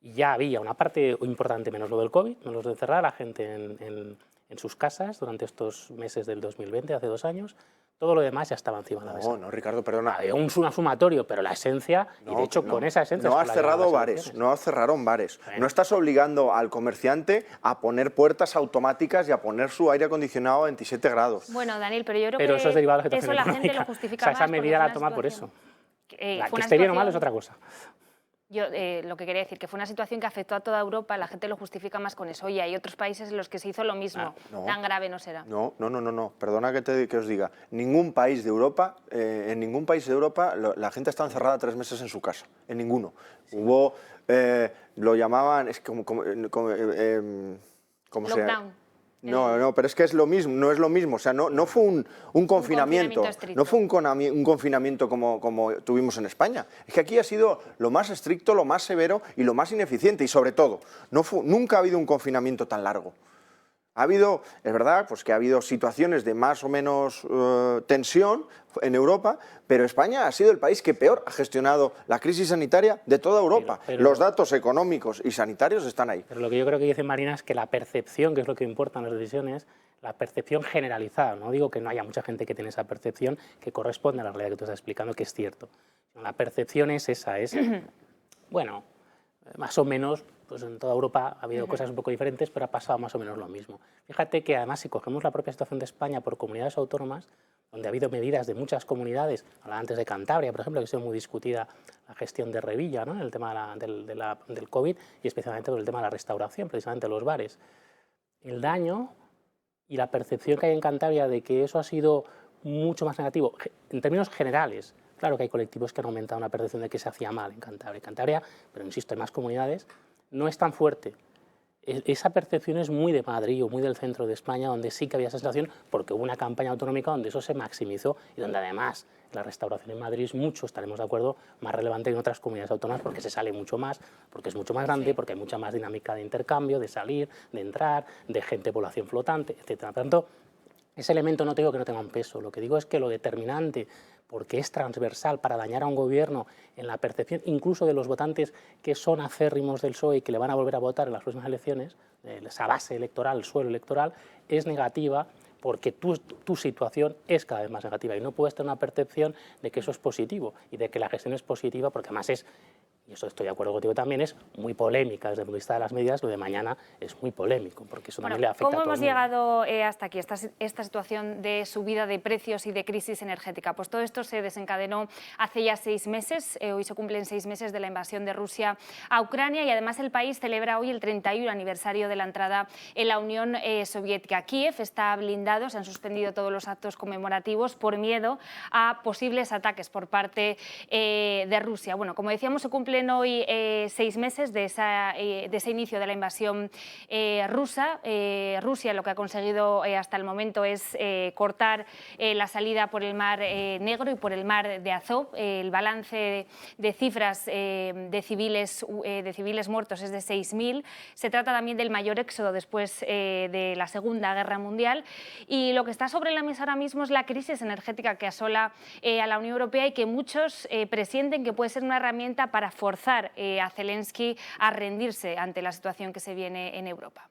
Y ya había una parte importante, menos lo del COVID, menos de encerrar a la gente en sus casas durante estos meses del 2020, hace 2 años. Todo lo demás ya estaba encima de la mesa. No, Ricardo, perdona. Había un sumatorio, pero la esencia, y de hecho con esa esencia... No has cerrado bares, no cerraron bares. No estás obligando al comerciante a poner puertas automáticas y a poner su aire acondicionado a 27 grados. Bueno, Daniel, pero yo creo que eso es derivado de la eso la gente lo justifica más. Esa medida la toma por eso. Que esté bien o mal es otra cosa. Yo lo que quería decir, que fue una situación que afectó a toda Europa, la gente lo justifica más con eso. Oye, hay otros países en los que se hizo lo mismo, tan grave no será. No, perdona que os diga. Ningún país de Europa, en ningún país de Europa la gente está encerrada 3 meses en su casa, en ninguno. Sí. Hubo, lo llamaban, es como lockdown. No, pero es que es lo mismo, no es lo mismo, o sea, no fue un confinamiento, no fue un confinamiento como tuvimos en España. Es que aquí ha sido lo más estricto, lo más severo y lo más ineficiente, y sobre todo, nunca ha habido un confinamiento tan largo. Ha habido, es verdad, pues que ha habido situaciones de más o menos tensión en Europa, pero España ha sido el país que peor ha gestionado la crisis sanitaria de toda Europa. Pero los datos económicos y sanitarios están ahí. Pero lo que yo creo que dice Marina es que la percepción, que es lo que importa en las decisiones, la percepción generalizada, no digo que no haya mucha gente que tiene esa percepción que corresponde a la realidad que tú estás explicando, que es cierto. La percepción es esa, bueno, más o menos, pues en toda Europa ha habido cosas un poco diferentes, pero ha pasado más o menos lo mismo. Fíjate que además si cogemos la propia situación de España por comunidades autónomas, donde ha habido medidas de muchas comunidades, hablaba antes de Cantabria, por ejemplo, que ha sido muy discutida la gestión de Revilla, ¿no?, en el tema del COVID y especialmente por el tema de la restauración, precisamente los bares. El daño y la percepción que hay en Cantabria de que eso ha sido mucho más negativo, en términos generales. Claro que hay colectivos que han aumentado una percepción de que se hacía mal en Cantabria, pero insisto, hay más comunidades, no es tan fuerte. Esa percepción es muy de Madrid o muy del centro de España, donde sí que había esa sensación, porque hubo una campaña autonómica donde eso se maximizó y donde además la restauración en Madrid es mucho, estaremos de acuerdo, más relevante que en otras comunidades autónomas porque se sale mucho más, porque es mucho más grande, porque hay mucha más dinámica de intercambio, de salir, de entrar, de gente, población flotante, etc. Por tanto, ese elemento no te digo que no tenga un peso, lo que digo es que lo determinante, porque es transversal para dañar a un gobierno en la percepción incluso de los votantes que son acérrimos del PSOE y que le van a volver a votar en las próximas elecciones, esa base electoral, el suelo electoral, es negativa porque tu situación es cada vez más negativa y no puedes tener una percepción de que eso es positivo y de que la gestión es positiva porque además es, y eso estoy de acuerdo contigo también, es muy polémica desde el punto de vista de las medidas, lo de mañana es muy polémico, porque eso también le afecta a todo el mundo. ¿Cómo hemos llegado hasta aquí, esta situación de subida de precios y de crisis energética? Pues todo esto se desencadenó hace ya 6 meses, hoy se cumplen 6 meses de la invasión de Rusia a Ucrania y además el país celebra hoy el 31 aniversario de la entrada en la Unión Soviética. Kiev está blindado, se han suspendido todos los actos conmemorativos por miedo a posibles ataques por parte de Rusia. Bueno, como decíamos, se cumplen hoy 6 meses de ese inicio de la invasión rusa. Rusia lo que ha conseguido hasta el momento es cortar la salida por el Mar Negro y por el Mar de Azov. El balance de cifras de civiles muertos es de 6.000. Se trata también del mayor éxodo después de la Segunda Guerra Mundial. Y lo que está sobre la mesa ahora mismo es la crisis energética que asola a la Unión Europea y que muchos presienten que puede ser una herramienta para forzar a Zelensky a rendirse ante la situación que se viene en Europa.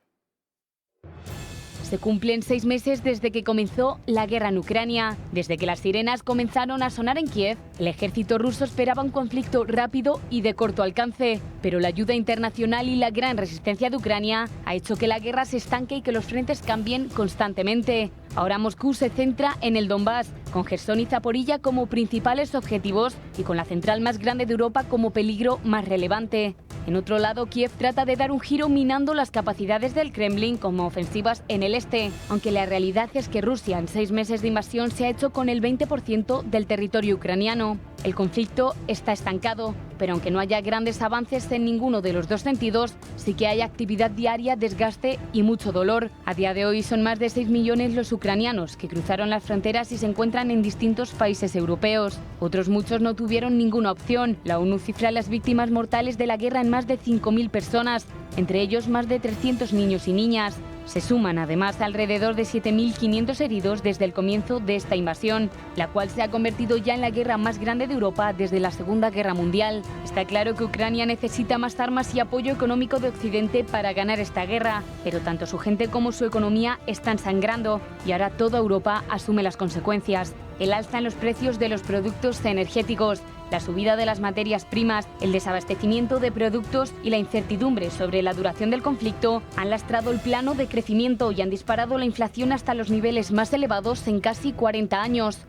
Se cumplen 6 meses desde que comenzó la guerra en Ucrania. Desde que las sirenas comenzaron a sonar en Kiev, el ejército ruso esperaba un conflicto rápido y de corto alcance. Pero la ayuda internacional y la gran resistencia de Ucrania ha hecho que la guerra se estanque y que los frentes cambien constantemente. Ahora Moscú se centra en el Donbass, con Jersón y Zaporilla como principales objetivos y con la central más grande de Europa como peligro más relevante. En otro lado, Kiev trata de dar un giro minando las capacidades del Kremlin como ofensivas en el este, aunque la realidad es que Rusia en 6 meses de invasión se ha hecho con el 20% del territorio ucraniano. El conflicto está estancado. pero aunque no haya grandes avances en ninguno de los dos sentidos, sí que hay actividad diaria, desgaste y mucho dolor. A día de hoy son más de 6 millones los ucranianos que cruzaron las fronteras y se encuentran en distintos países europeos. Otros muchos no tuvieron ninguna opción. La ONU cifra las víctimas mortales de la guerra en más de 5.000 personas, entre ellos más de 300 niños y niñas. Se suman además alrededor de 7.500 heridos desde el comienzo de esta invasión, la cual se ha convertido ya en la guerra más grande de Europa desde la Segunda Guerra Mundial. Está claro que Ucrania necesita más armas y apoyo económico de Occidente para ganar esta guerra, pero tanto su gente como su economía están sangrando y ahora toda Europa asume las consecuencias. El alza en los precios de los productos energéticos, la subida de las materias primas, el desabastecimiento de productos y la incertidumbre sobre la duración del conflicto han lastrado el plano de crecimiento y han disparado la inflación hasta los niveles más elevados en casi 40 años.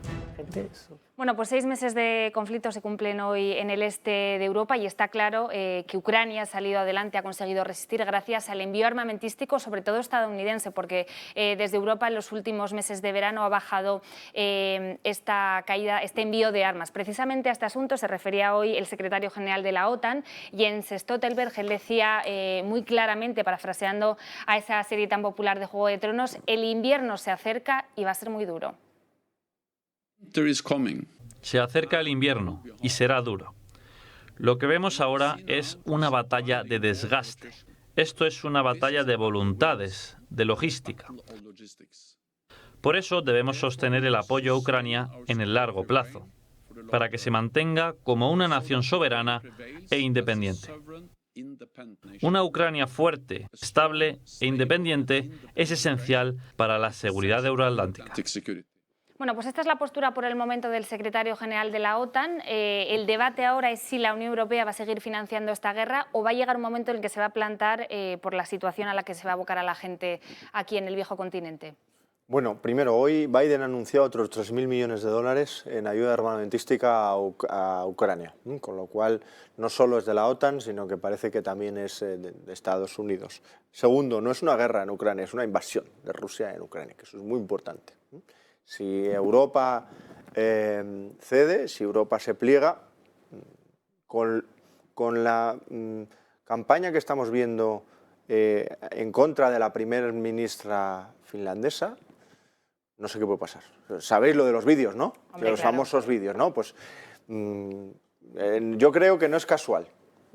Bueno, pues 6 meses de conflicto se cumplen hoy en el este de Europa y está claro que Ucrania ha salido adelante, ha conseguido resistir gracias al envío armamentístico, sobre todo estadounidense, porque desde Europa en los últimos meses de verano ha bajado esta caída, este envío de armas. Precisamente a este asunto se refería hoy el secretario general de la OTAN, Jens Stoltenberg. Él decía muy claramente, parafraseando a esa serie tan popular de Juego de Tronos, el invierno se acerca y va a ser muy duro. Se acerca el invierno y será duro. Lo que vemos ahora es una batalla de desgaste. Esto es una batalla de voluntades, de logística. Por eso debemos sostener el apoyo a Ucrania en el largo plazo, para que se mantenga como una nación soberana e independiente. Una Ucrania fuerte, estable e independiente es esencial para la seguridad euroatlántica. Bueno, pues esta es la postura por el momento del secretario general de la OTAN. El debate ahora es si la Unión Europea va a seguir financiando esta guerra o va a llegar un momento en el que se va a plantar por la situación a la que se va a abocar a la gente aquí en el viejo continente. Bueno, primero, hoy Biden ha anunciado otros 3.000 millones de dólares en ayuda armamentística a Ucrania, con lo cual no solo es de la OTAN, sino que parece que también es de Estados Unidos. Segundo, no es una guerra en Ucrania, es una invasión de Rusia en Ucrania, que eso es muy importante. Si Europa cede, si Europa se pliega, con la campaña que estamos viendo en contra de la primera ministra finlandesa, no sé qué puede pasar. Sabéis lo de los vídeos, ¿no? Hombre, de los claro. famosos vídeos, ¿no? Pues yo creo que no es casual.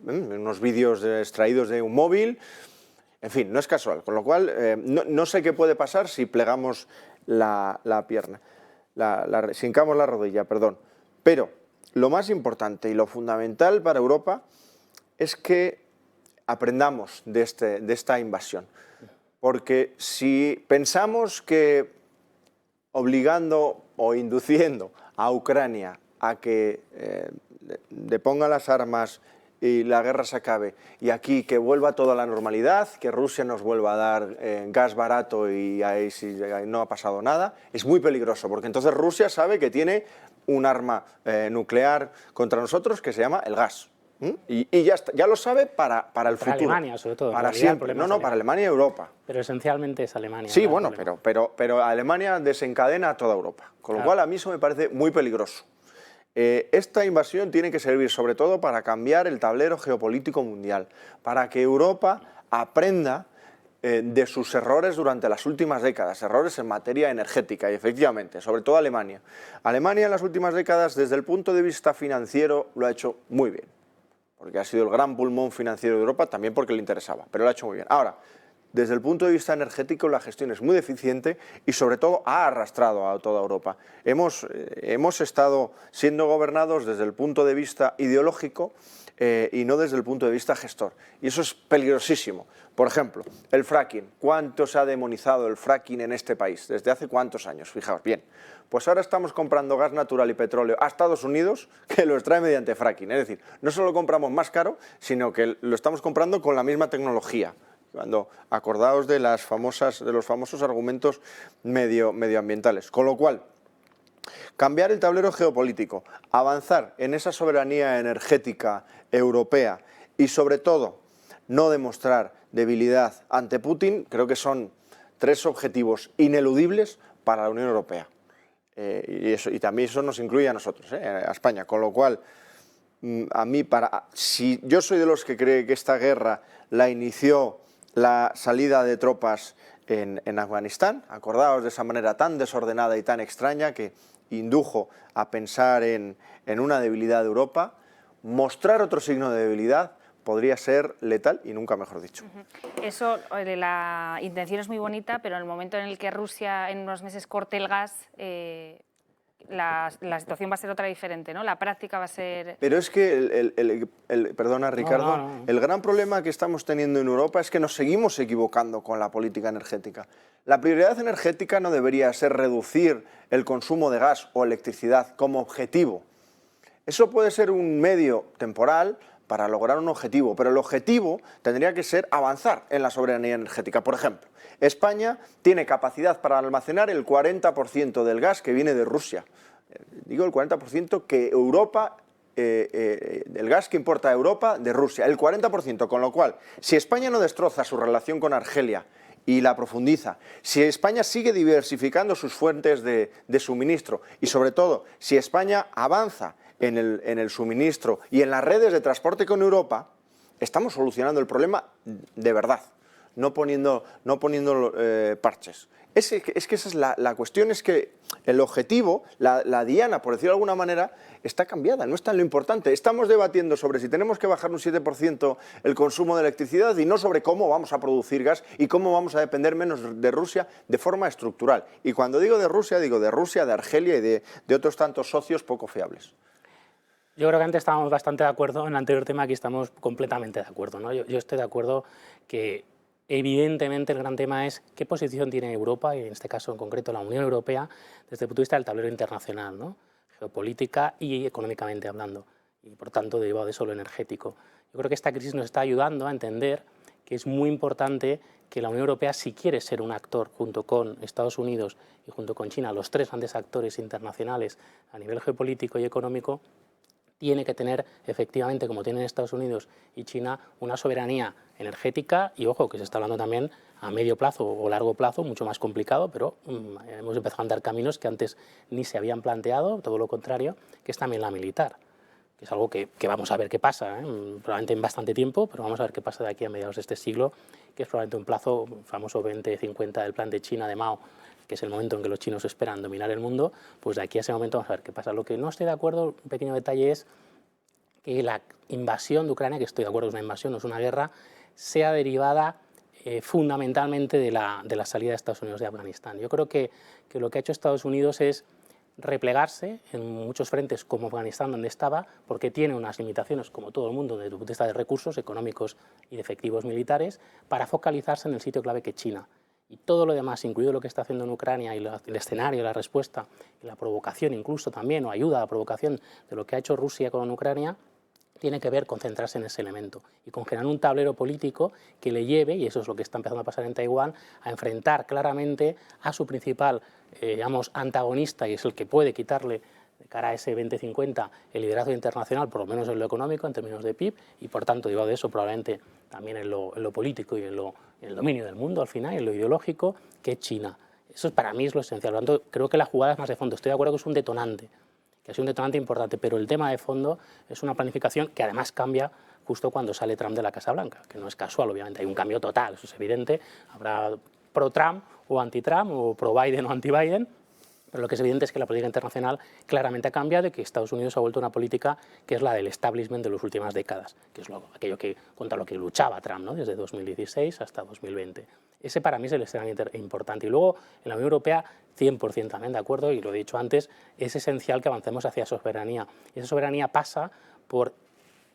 Unos vídeos extraídos de un móvil, en fin, no es casual. Con lo cual, no sé qué puede pasar si plegamos la pierna, si hincamos la rodilla, perdón. Pero lo más importante y lo fundamental para Europa es que aprendamos de esta invasión. Porque si pensamos que obligando o induciendo a Ucrania a que deponga las armas y la guerra se acabe, y aquí que vuelva toda la normalidad, que Rusia nos vuelva a dar gas barato y ahí no ha pasado nada, es muy peligroso, porque entonces Rusia sabe que tiene un arma nuclear contra nosotros que se llama el gas. Y ya lo sabe para el futuro. Para Alemania, sobre todo. Para siempre. No, para Alemania y Europa. Pero esencialmente es Alemania. Sí, bueno, pero Alemania desencadena a toda Europa. Con lo cual a mí eso me parece muy peligroso. Esta invasión tiene que servir sobre todo para cambiar el tablero geopolítico mundial, para que Europa aprenda de sus errores durante las últimas décadas, errores en materia energética, y efectivamente, sobre todo Alemania. Alemania en las últimas décadas, desde el punto de vista financiero, lo ha hecho muy bien, porque ha sido el gran pulmón financiero de Europa, también porque le interesaba, pero lo ha hecho muy bien. Ahora, desde el punto de vista energético, la gestión es muy deficiente y, sobre todo, ha arrastrado a toda Europa. Hemos estado siendo gobernados desde el punto de vista ideológico y no desde el punto de vista gestor. Y eso es peligrosísimo. Por ejemplo, el fracking. ¿Cuánto se ha demonizado el fracking en este país? ¿Desde hace cuántos años? Fijaos, bien. Pues ahora estamos comprando gas natural y petróleo a Estados Unidos, que lo extrae mediante fracking. Es decir, no solo lo compramos más caro, sino que lo estamos comprando con la misma tecnología. Cuando acordaos de los famosos argumentos medioambientales. Con lo cual, cambiar el tablero geopolítico, avanzar en esa soberanía energética europea y, sobre todo, no demostrar debilidad ante Putin, creo que son 3 objetivos ineludibles para la Unión Europea. Y también eso nos incluye a nosotros, a España. Con lo cual, a mí, si yo soy de los que cree que esta guerra la inició la salida de tropas en Afganistán, acordaos de esa manera tan desordenada y tan extraña que indujo a pensar en una debilidad de Europa, mostrar otro signo de debilidad podría ser letal y nunca mejor dicho. Eso, la intención es muy bonita, pero en el momento en el que Rusia en unos meses corte el gas, la situación va a ser otra diferente, ¿no? La práctica va a ser... Pero es que, perdona Ricardo, no. El gran problema que estamos teniendo en Europa es que nos seguimos equivocando con la política energética. La prioridad energética no debería ser reducir el consumo de gas o electricidad como objetivo. Eso puede ser un medio temporal para lograr un objetivo, pero el objetivo tendría que ser avanzar en la soberanía energética. Por ejemplo, España tiene capacidad para almacenar el 40% del gas que viene de Rusia. Digo el 40% que Europa, el gas que importa a Europa de Rusia, el 40%, con lo cual, si España no destroza su relación con Argelia y la profundiza, si España sigue diversificando sus fuentes de suministro y sobre todo, si España avanza en el suministro y en las redes de transporte con Europa, estamos solucionando el problema de verdad, no poniendo parches. Es que esa es la cuestión, es que el objetivo, la diana, por decirlo de alguna manera, está cambiada, no está en lo importante. Estamos debatiendo sobre si tenemos que bajar un 7% el consumo de electricidad y no sobre cómo vamos a producir gas y cómo vamos a depender menos de Rusia de forma estructural. Y cuando digo de Rusia, de Argelia y de otros tantos socios poco fiables. Yo creo que antes estábamos bastante de acuerdo, en el anterior tema aquí estamos completamente de acuerdo, ¿no? Yo estoy de acuerdo que evidentemente el gran tema es qué posición tiene Europa, y en este caso en concreto la Unión Europea, desde el punto de vista del tablero internacional, ¿no? Geopolítica y económicamente hablando, y por tanto derivado de eso lo energético. Yo creo que esta crisis nos está ayudando a entender que es muy importante que la Unión Europea, si quiere ser un actor junto con Estados Unidos y junto con China, los tres grandes actores internacionales a nivel geopolítico y económico, tiene que tener efectivamente, como tienen Estados Unidos y China, una soberanía energética y, ojo, que se está hablando también a medio plazo o largo plazo, mucho más complicado, pero hemos empezado a andar caminos que antes ni se habían planteado, todo lo contrario, que es también la militar, que es algo que vamos a ver qué pasa, probablemente en bastante tiempo, pero vamos a ver qué pasa de aquí a mediados de este siglo, que es probablemente un plazo, famoso 2050 del plan de China de Mao, que es el momento en que los chinos esperan dominar el mundo, pues de aquí a ese momento vamos a ver qué pasa. Lo que no estoy de acuerdo, un pequeño detalle, es que la invasión de Ucrania, que estoy de acuerdo, es una invasión, no es una guerra, sea derivada fundamentalmente de la salida de Estados Unidos de Afganistán. Yo creo que lo que ha hecho Estados Unidos es replegarse en muchos frentes como Afganistán, donde estaba, porque tiene unas limitaciones, como todo el mundo, desde el punto de vista de recursos económicos y de efectivos militares, para focalizarse en el sitio clave que es China. Y todo lo demás, incluido lo que está haciendo en Ucrania y el escenario, la respuesta y la provocación incluso también, o ayuda a la provocación de lo que ha hecho Rusia con Ucrania, tiene que ver con centrarse en ese elemento y con generar un tablero político que le lleve, y eso es lo que está empezando a pasar en Taiwán, a enfrentar claramente a su principal antagonista, y es el que puede quitarle de cara a ese 2050 el liderazgo internacional, por lo menos en lo económico, en términos de PIB, y por tanto, digo, de eso probablemente también en lo político y en el dominio del mundo al final, y en lo ideológico, que es China. Eso para mí es lo esencial. Por lo tanto, creo que la jugada es más de fondo. Estoy de acuerdo que es un detonante, que ha sido un detonante importante, pero el tema de fondo es una planificación que además cambia justo cuando sale Trump de la Casa Blanca, que no es casual, obviamente, hay un cambio total, eso es evidente, habrá pro-Trump o anti-Trump, o pro-Biden o anti-Biden, pero lo que es evidente es que la política internacional claramente ha cambiado y que Estados Unidos ha vuelto a una política que es la del establishment de las últimas décadas, que es aquello contra lo que luchaba Trump, ¿no? Desde 2016 hasta 2020. Ese para mí es el escenario importante. Y luego, en la Unión Europea, 100% también de acuerdo, y lo he dicho antes, es esencial que avancemos hacia soberanía. Y esa soberanía pasa por,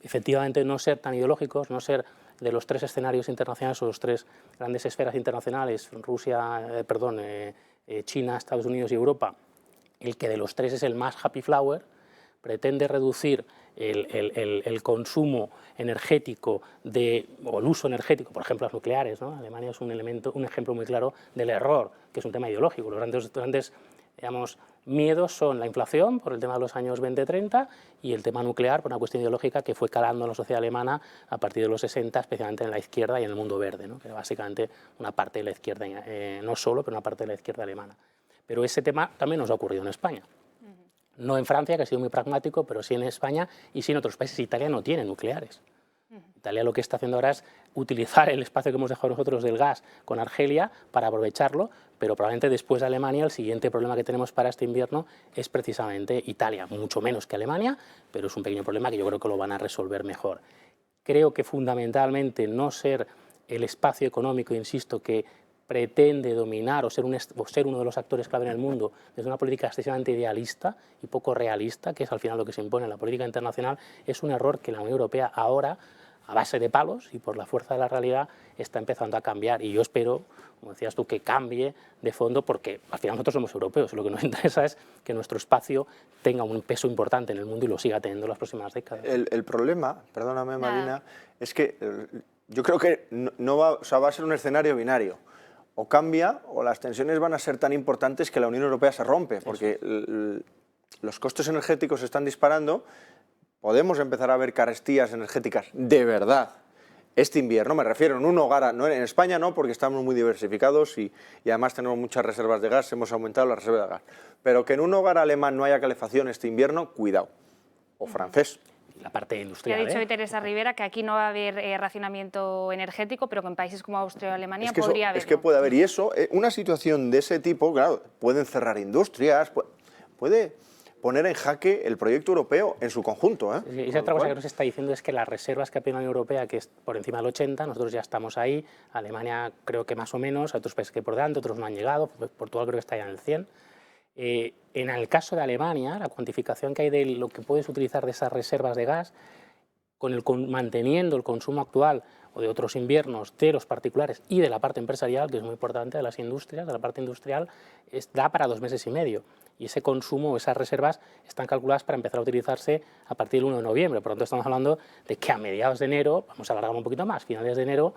efectivamente, no ser tan ideológicos, no ser de los tres escenarios internacionales o los tres grandes esferas internacionales, China, Estados Unidos y Europa, el que de los tres es el más happy flower, pretende reducir el consumo energético o el uso energético, por ejemplo las nucleares, ¿no? Alemania es un ejemplo muy claro del error, que es un tema ideológico. Los grandes miedos son la inflación por el tema de los años 20-30 y el tema nuclear por una cuestión ideológica que fue calando en la sociedad alemana a partir de los 60, especialmente en la izquierda y en el mundo verde, ¿no? Que era básicamente una parte de la izquierda, no solo, pero una parte de la izquierda alemana. Pero ese tema también nos ha ocurrido en España. No en Francia, que ha sido muy pragmático, pero sí en España y sí en otros países. Italia no tiene nucleares. Italia lo que está haciendo ahora es utilizar el espacio que hemos dejado nosotros del gas con Argelia para aprovecharlo, pero probablemente después de Alemania el siguiente problema que tenemos para este invierno es precisamente Italia, mucho menos que Alemania, pero es un pequeño problema que yo creo que lo van a resolver mejor. Creo que fundamentalmente no ser el espacio económico, insisto, que pretende dominar o ser uno de los actores clave en el mundo desde una política excesivamente idealista y poco realista, que es al final lo que se impone en la política internacional, es un error que la Unión Europea ahora, a base de palos y por la fuerza de la realidad, está empezando a cambiar. Y yo espero, como decías tú, que cambie de fondo, porque al final nosotros somos europeos y lo que nos interesa es que nuestro espacio tenga un peso importante en el mundo y lo siga teniendo en las próximas décadas. El problema, perdóname Marina, es que yo creo que no va, o sea, va a ser un escenario binario. O cambia o las tensiones van a ser tan importantes que la Unión Europea se rompe, porque los costes energéticos se están disparando. Podemos empezar a ver carestías energéticas de verdad este invierno, me refiero en un hogar, no, en España no, porque estamos muy diversificados y además tenemos muchas reservas de gas, hemos aumentado la reserva de gas, pero que en un hogar alemán no haya calefacción este invierno, cuidado, o francés. La parte industrial. Ya ha dicho hoy Teresa Rivera que aquí no va a haber racionamiento energético, pero que en países como Austria o Alemania podría haber. Es que puede haber, y eso, una situación de ese tipo, claro, pueden cerrar industrias, puede poner en jaque el proyecto europeo en su conjunto. Y esa otra cosa que nos está diciendo es que las reservas que ha pedido la Unión Europea, que es por encima del 80, nosotros ya estamos ahí, Alemania creo que más o menos, otros países que por delante, otros no han llegado, Portugal creo que está ya en el 100. En el caso de Alemania, la cuantificación que hay de lo que puedes utilizar de esas reservas de gas, manteniendo el consumo actual o de otros inviernos de los particulares y de la parte empresarial, que es muy importante, de las industrias, de la parte industrial, da para 2 meses y medio. Y ese consumo, esas reservas, están calculadas para empezar a utilizarse a partir del 1 de noviembre. Por lo tanto, estamos hablando de que a mediados de enero, vamos a alargarlo un poquito más, finales de enero,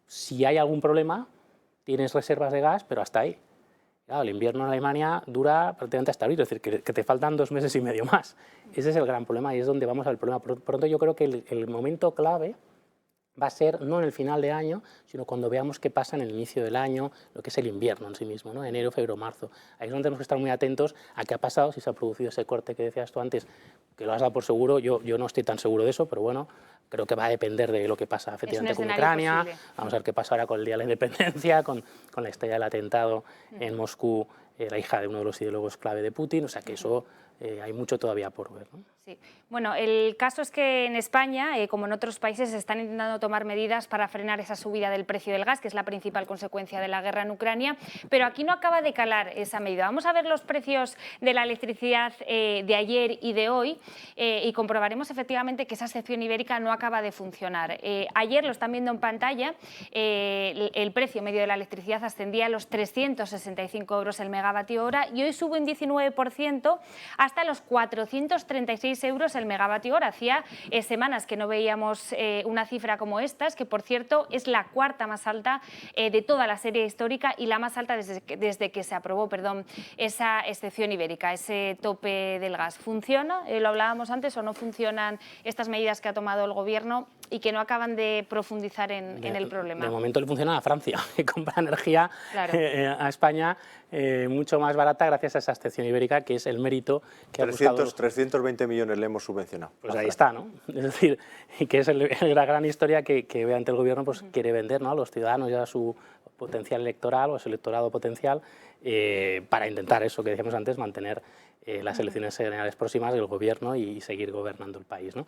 si hay algún problema, tienes reservas de gas, pero hasta ahí. Claro, el invierno en Alemania dura prácticamente hasta abril, es decir, que te faltan 2 meses y medio más. Ese es el gran problema y es donde vamos al problema. Por lo tanto, yo creo que el momento clave va a ser no en el final de año, sino cuando veamos qué pasa en el inicio del año, lo que es el invierno en sí mismo, ¿no? Enero, febrero, marzo. Ahí es donde tenemos que estar muy atentos a qué ha pasado, si se ha producido ese corte que decías tú antes, que lo has dado por seguro. Yo no estoy tan seguro de eso, pero bueno, creo que va a depender de lo que pasa efectivamente con Ucrania. Posible. Vamos a ver qué pasa ahora con el Día de la Independencia, con la historia del atentado en Moscú, la hija de uno de los ideólogos clave de Putin, o sea que eso hay mucho todavía por ver, ¿no? Sí. Bueno, el caso es que en España, como en otros países, se están intentando tomar medidas para frenar esa subida del precio del gas, que es la principal consecuencia de la guerra en Ucrania, pero aquí no acaba de calar esa medida. Vamos a ver los precios de la electricidad de ayer y de hoy y comprobaremos efectivamente que esa excepción ibérica no acaba de funcionar. Ayer, lo están viendo en pantalla, el precio medio de la electricidad ascendía a los 365 euros el megavatio hora y hoy sube un 19% hasta los 436 euros el megavatio hora. Hacía semanas que no veíamos una cifra como estas, que por cierto es la cuarta más alta de toda la serie histórica y la más alta desde que se aprobó esa excepción ibérica, ese tope del gas. ¿Funciona? Lo hablábamos antes, ¿o no funcionan estas medidas que ha tomado el Gobierno y que no acaban de profundizar en el problema? De momento le funciona a Francia, que compra energía claro. A España mucho más barata gracias a esa excepción ibérica, que es el mérito que ha buscado. 320 millones le hemos subvencionado. Pues ahí está, ¿no? Es decir, y que es la gran historia que obviamente el Gobierno pues, quiere vender, ¿no?, a los ciudadanos y a su potencial electoral o a su electorado potencial para intentar eso que decíamos antes, mantener las elecciones generales próximas del Gobierno y seguir gobernando el país, ¿no?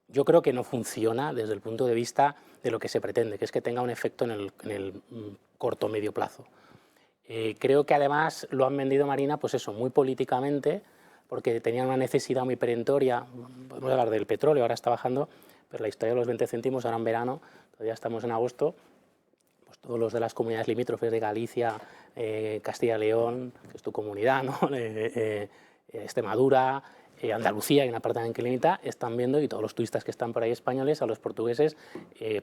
Yo creo que no funciona desde el punto de vista de lo que se pretende, que es que tenga un efecto en el corto o medio plazo. Creo que además lo han vendido, Marina, pues eso, muy políticamente, porque tenían una necesidad muy perentoria. Podemos hablar del petróleo, ahora está bajando, pero la historia de los 20 céntimos, ahora en verano, todavía estamos en agosto, pues todos los de las comunidades limítrofes de Galicia, Castilla y León, que es tu comunidad, ¿no? Extremadura, Andalucía y una parte también que limita, están viendo, y todos los turistas que están por ahí españoles, a los portugueses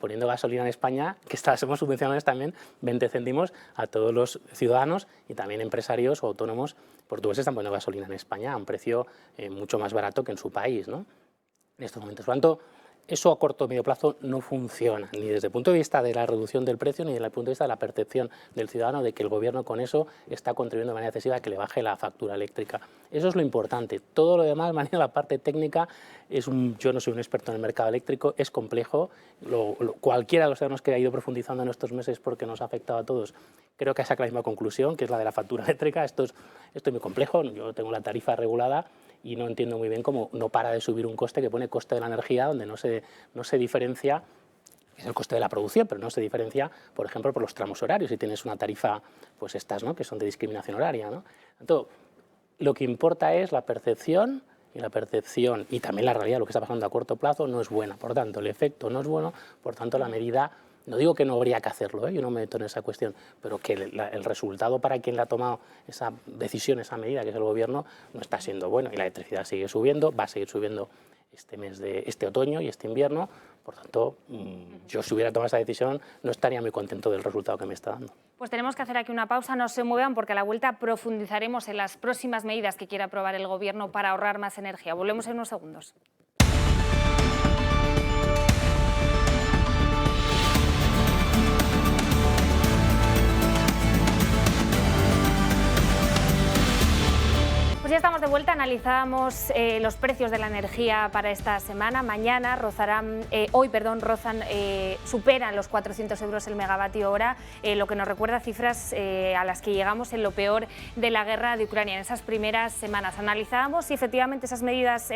poniendo gasolina en España, que hemos subvencionado también 20 céntimos a todos los ciudadanos y también empresarios o autónomos portugueses están poniendo gasolina en España a un precio mucho más barato que en su país, ¿no? En estos momentos. Por lo tanto, eso a corto o medio plazo no funciona, ni desde el punto de vista de la reducción del precio, ni desde el punto de vista de la percepción del ciudadano de que el gobierno con eso está contribuyendo de manera excesiva a que le baje la factura eléctrica. Eso es lo importante. Todo lo demás, la parte técnica, yo no soy un experto en el mercado eléctrico, es complejo. Cualquiera de los ciudadanos que ha ido profundizando en estos meses porque nos ha afectado a todos, creo que ha sacado la misma conclusión, que es la de la factura eléctrica. Esto es muy complejo. Yo tengo la tarifa regulada y no entiendo muy bien cómo no para de subir un coste que pone coste de la energía, donde no se diferencia, es el coste de la producción, pero no se diferencia, por ejemplo, por los tramos horarios. Si tienes una tarifa, pues estas, ¿no?, que son de discriminación horaria, ¿no? Entonces, lo que importa es la percepción, y también la realidad, lo que está pasando a corto plazo, no es buena. Por tanto, el efecto no es bueno, por tanto, la medida... No digo que no habría que hacerlo, yo no me meto en esa cuestión, pero que el resultado para quien le ha tomado esa decisión, esa medida, que es el gobierno, no está siendo bueno. Y la electricidad sigue subiendo, va a seguir subiendo este otoño y este invierno. Por tanto, yo si hubiera tomado esa decisión no estaría muy contento del resultado que me está dando. Pues tenemos que hacer aquí una pausa, no se muevan porque a la vuelta profundizaremos en las próximas medidas que quiere aprobar el gobierno para ahorrar más energía. Volvemos en unos segundos. Ya estamos de vuelta, analizábamos los precios de la energía para esta semana. Mañana superan los 400 euros el megavatio hora, lo que nos recuerda cifras a las que llegamos en lo peor de la guerra de Ucrania, en esas primeras semanas. Analizábamos si efectivamente esas medidas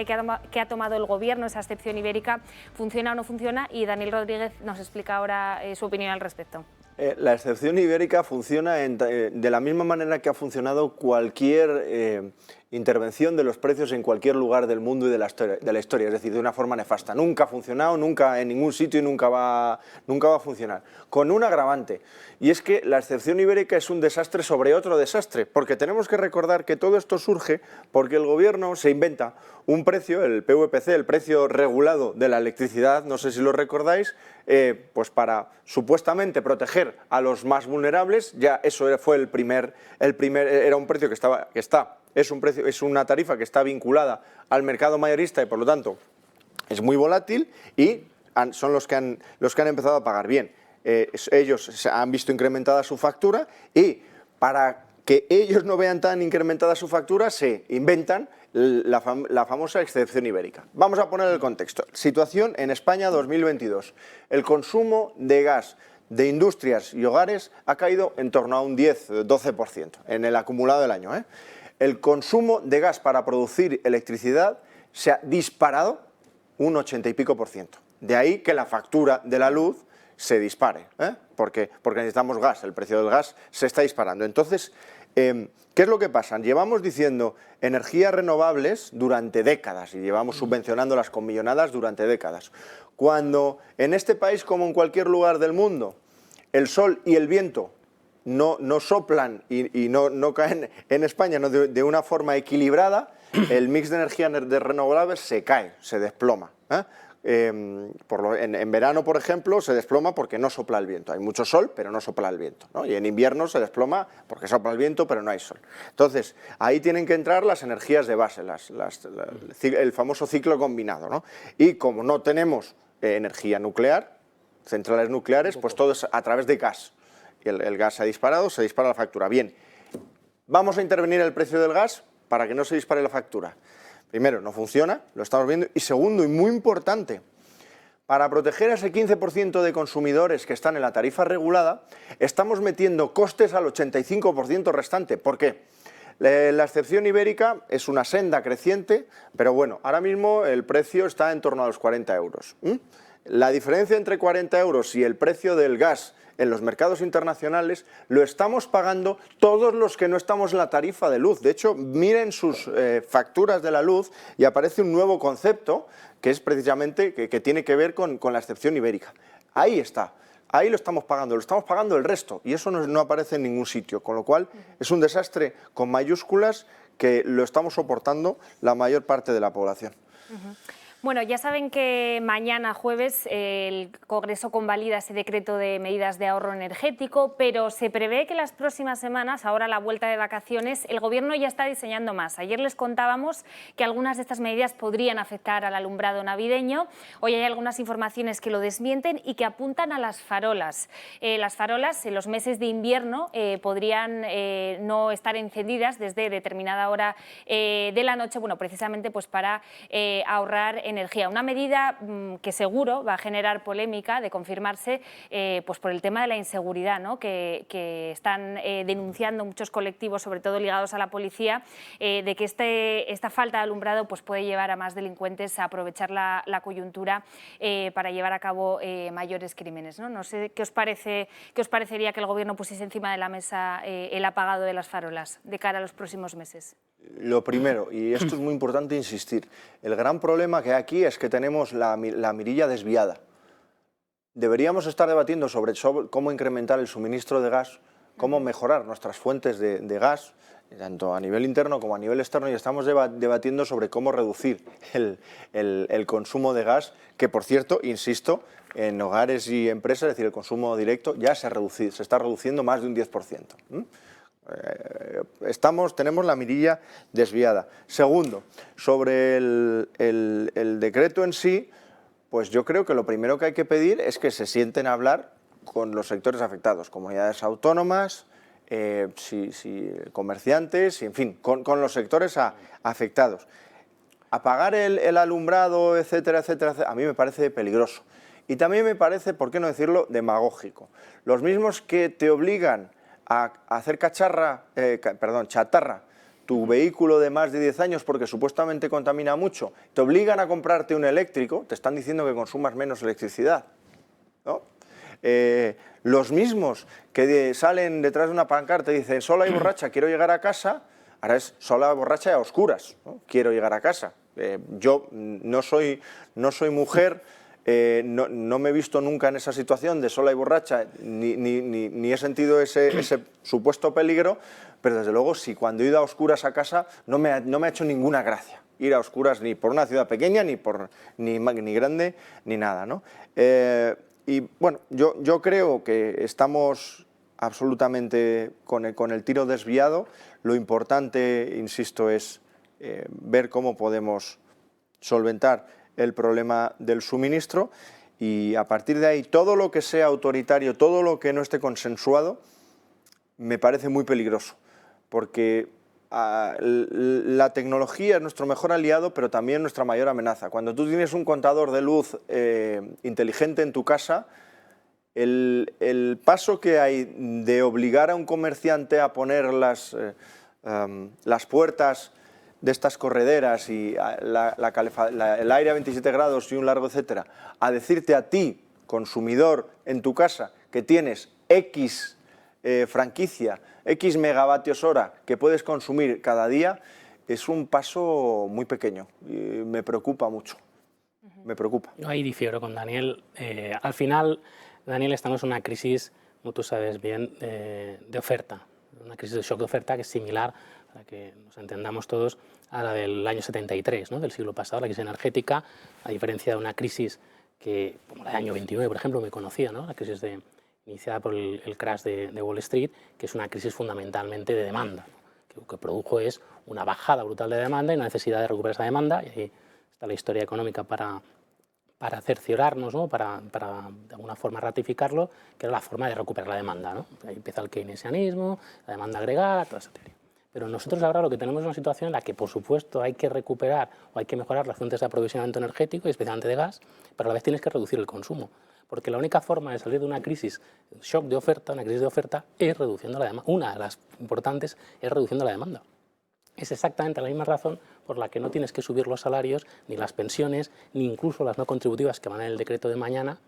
que ha tomado el gobierno, esa excepción ibérica, funciona o no funciona, y Daniel Rodríguez nos explica ahora su opinión al respecto. La excepción ibérica funciona de la misma manera que ha funcionado cualquier intervención de los precios en cualquier lugar del mundo y de la historia, es decir, de una forma nefasta. Nunca ha funcionado, nunca en ningún sitio y nunca va a funcionar. Con un agravante, y es que la excepción ibérica es un desastre sobre otro desastre, porque tenemos que recordar que todo esto surge porque el gobierno se inventa un precio, el PVPC, el precio regulado de la electricidad, no sé si lo recordáis, pues para supuestamente proteger a los más vulnerables. Ya eso fue era un precio es una tarifa que está vinculada al mercado mayorista y por lo tanto es muy volátil y son los que han empezado a pagar bien. Ellos han visto incrementada su factura y para que ellos no vean tan incrementada su factura se inventan la famosa excepción ibérica. Vamos a poner el contexto. Situación en España 2022. El consumo de gas de industrias y hogares ha caído en torno a un 10-12% en el acumulado del año. El consumo de gas para producir electricidad se ha disparado un 80 y pico %. De ahí que la factura de la luz se dispare, porque necesitamos gas, el precio del gas se está disparando. Entonces, ¿qué es lo que pasa? Llevamos diciendo energías renovables durante décadas y llevamos subvencionándolas con millonadas durante décadas. Cuando en este país, como en cualquier lugar del mundo, el sol y el viento no soplan y no caen en España de una forma equilibrada, el mix de energía de renovables se cae, se desploma. En verano, por ejemplo, se desploma porque no sopla el viento. Hay mucho sol, pero no sopla el viento, ¿no? Y en invierno se desploma porque sopla el viento, pero no hay sol. Entonces, ahí tienen que entrar las energías de base, el famoso ciclo combinado, ¿no? Y como no tenemos energía nuclear, centrales nucleares, pues todo es a través de gas. Y el gas se ha disparado, se dispara la factura. Bien, vamos a intervenir el precio del gas para que no se dispare la factura. Primero, no funciona, lo estamos viendo, y segundo, y muy importante, para proteger a ese 15% de consumidores que están en la tarifa regulada, estamos metiendo costes al 85% restante. ¿Por qué? La excepción ibérica es una senda creciente, pero bueno, ahora mismo el precio está en torno a los 40 euros. La diferencia entre 40 euros y el precio del gas en los mercados internacionales lo estamos pagando todos los que no estamos en la tarifa de luz. De hecho, miren sus facturas de la luz y aparece un nuevo concepto que es precisamente que tiene que ver con la excepción ibérica. Ahí está, ahí lo estamos pagando el resto y eso no aparece en ningún sitio, con lo cual es un desastre con mayúsculas que lo estamos soportando la mayor parte de la población. Bueno, ya saben que mañana jueves el Congreso convalida ese decreto de medidas de ahorro energético, pero se prevé que las próximas semanas, ahora a la vuelta de vacaciones, el Gobierno ya está diseñando más. Ayer les contábamos que algunas de estas medidas podrían afectar al alumbrado navideño. Hoy hay algunas informaciones que lo desmienten y que apuntan a las farolas. Las farolas en los meses de invierno podrían no estar encendidas desde determinada hora de la noche, bueno, precisamente pues para ahorrar energía. Una medida que seguro va a generar polémica de confirmarse pues por el tema de la inseguridad, ¿no? que están denunciando muchos colectivos, sobre todo ligados a la policía, de que esta falta de alumbrado pues puede llevar a más delincuentes a aprovechar la coyuntura para llevar a cabo mayores crímenes, ¿no? No sé qué os parecería que el Gobierno pusiese encima de la mesa el apagado de las farolas de cara a los próximos meses. Lo primero, y esto es muy importante insistir, el gran problema que hay aquí es que tenemos la mirilla desviada. Deberíamos estar debatiendo sobre cómo incrementar el suministro de gas, cómo mejorar nuestras fuentes de gas, tanto a nivel interno como a nivel externo, y estamos debatiendo sobre cómo reducir el consumo de gas, que por cierto, insisto, en hogares y empresas, es decir, el consumo directo ya se está reduciendo más de un 10%. Tenemos la mirilla desviada. Segundo, sobre el decreto en sí, pues yo creo que lo primero que hay que pedir es que se sienten a hablar con los sectores afectados, comunidades autónomas, comerciantes, en fin, con los sectores afectados. Apagar el alumbrado, etcétera, etcétera, a mí me parece peligroso. Y también me parece, por qué no decirlo, demagógico. Los mismos que te obligan a hacer chatarra tu vehículo de más de 10 años porque supuestamente contamina mucho, te obligan a comprarte un eléctrico, te están diciendo que consumas menos electricidad, ¿no? Los mismos que salen detrás de una pancarta y dicen sola y borracha, quiero llegar a casa, ahora es sola, borracha y a oscuras, ¿no? Quiero llegar a casa. Yo no soy mujer, no me he visto nunca en esa situación de sola y borracha, ni he sentido ese supuesto peligro, pero desde luego si cuando he ido a oscuras a casa no me ha hecho ninguna gracia ir a oscuras ni por una ciudad pequeña, ni grande, ni nada, ¿no? Y bueno, yo creo que estamos absolutamente con el tiro desviado. Lo importante, insisto, es ver cómo podemos solventar el problema del suministro y a partir de ahí todo lo que sea autoritario, todo lo que no esté consensuado, me parece muy peligroso, porque la tecnología es nuestro mejor aliado, pero también nuestra mayor amenaza. Cuando tú tienes un contador de luz inteligente en tu casa, el paso que hay de obligar a un comerciante a poner las puertas de estas correderas y el aire a 27 grados y un largo etcétera, a decirte a ti, consumidor en tu casa, que tienes X franquicia, X megavatios hora que puedes consumir cada día, es un paso muy pequeño y me preocupa mucho. Me preocupa. Yo ahí difiero con Daniel. Al final, Daniel, estamos en una crisis, como tú sabes bien, de oferta. Una crisis de shock de oferta que es similar, para que nos entendamos todos, a la del año 73, ¿no? Del siglo pasado, la crisis energética, a diferencia de una crisis que, como la del año 29, por ejemplo, me conocía, ¿no? La crisis iniciada por el crash de Wall Street, que es una crisis fundamentalmente de demanda, ¿no? Lo que produjo es una bajada brutal de demanda y una necesidad de recuperar esa demanda, y ahí está la historia económica para cerciorarnos, ¿no? para de alguna forma ratificarlo, que era la forma de recuperar la demanda, ¿no? Ahí empieza el keynesianismo, la demanda agregada, toda esa teoría. Pero nosotros ahora lo que tenemos es una situación en la que, por supuesto, hay que recuperar o hay que mejorar las fuentes de aprovisionamiento energético, y especialmente de gas, pero a la vez tienes que reducir el consumo. Porque la única forma de salir de una crisis, shock de oferta, una crisis de oferta, es reduciendo la demanda. Una de las importantes es reduciendo la demanda. Es exactamente la misma razón por la que no tienes que subir los salarios, ni las pensiones, ni incluso las no contributivas que van en el decreto de mañana,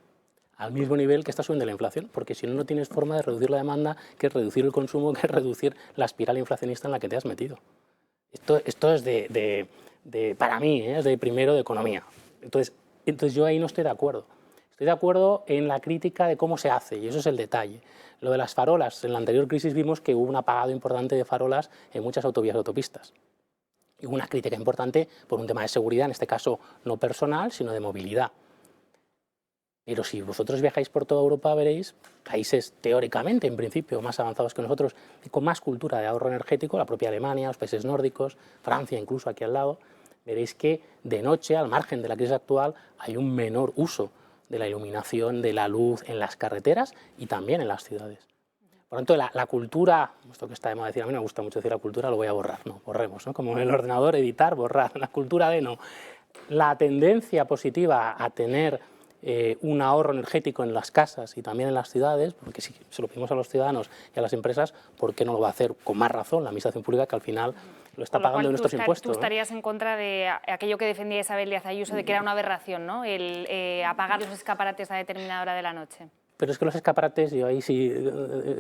al mismo nivel que está subiendo la inflación, porque si no, no tienes forma de reducir la demanda, que es reducir el consumo, que es reducir la espiral inflacionista en la que te has metido. Esto es para mí, es de primero de economía. Entonces yo ahí no estoy de acuerdo. Estoy de acuerdo en la crítica de cómo se hace, y eso es el detalle. Lo de las farolas, en la anterior crisis vimos que hubo un apagado importante de farolas en muchas autovías y autopistas. Y una crítica importante por un tema de seguridad, en este caso no personal, sino de movilidad. Pero si vosotros viajáis por toda Europa, veréis países teóricamente, en principio, más avanzados que nosotros, y con más cultura de ahorro energético, la propia Alemania, los países nórdicos, Francia incluso aquí al lado, veréis que de noche, al margen de la crisis actual, hay un menor uso de la iluminación, de la luz en las carreteras y también en las ciudades. Por lo tanto, la cultura, esto que está de moda decir, a mí me gusta mucho decir la cultura, lo voy a borrar, no, borremos, ¿no? Como en el ordenador, editar, borrar, la cultura de no. La tendencia positiva a tener un ahorro energético en las casas y también en las ciudades, porque si se lo pedimos a los ciudadanos y a las empresas, ¿por qué no lo va a hacer con más razón la administración pública, que al final lo está pagando de nuestros impuestos? Tú estarías en contra de aquello que defendía Isabel Díaz Ayuso, de que era una aberración, ¿no? El apagar los escaparates a determinada hora de la noche. Pero es que los escaparates, yo ahí sí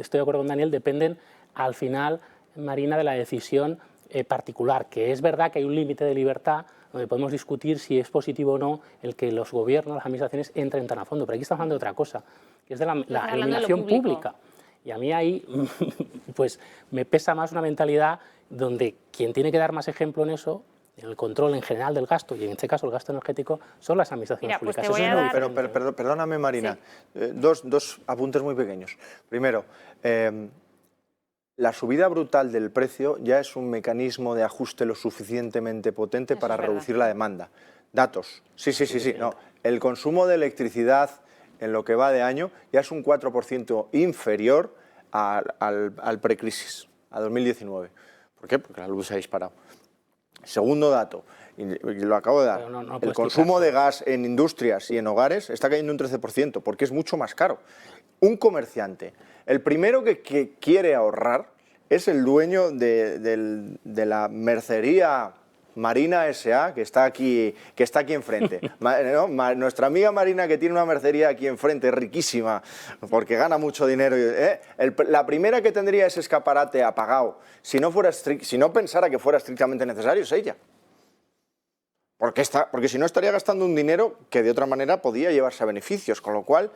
estoy de acuerdo con Daniel, dependen al final, Marina, de la decisión particular, que es verdad que hay un límite de libertad donde podemos discutir si es positivo o no el que los gobiernos, las administraciones entren tan a fondo. Pero aquí estamos hablando de otra cosa, que es de la iluminación pública. Y a mí ahí pues me pesa más una mentalidad donde quien tiene que dar más ejemplo en eso, en el control en general del gasto, y en este caso el gasto energético, son las administraciones públicas. Pero perdóname, Marina, sí. Dos apuntes muy pequeños. Primero, la subida brutal del precio ya es un mecanismo de ajuste lo suficientemente potente para reducir la demanda. Datos. Sí. No. El consumo de electricidad en lo que va de año ya es un 4% inferior al precrisis, a 2019. ¿Por qué? Porque la luz se ha disparado. Segundo dato, y lo acabo de dar, el consumo de gas en industrias y en hogares está cayendo un 13%, porque es mucho más caro. Un comerciante, el primero que quiere ahorrar es el dueño de la mercería Marina S.A., que está aquí enfrente. Nuestra amiga Marina, que tiene una mercería aquí enfrente, riquísima, porque gana mucho dinero. La primera que tendría ese escaparate apagado, si no pensara que fuera estrictamente necesario, es ella. Porque si no estaría gastando un dinero que de otra manera podía llevarse a beneficios, con lo cual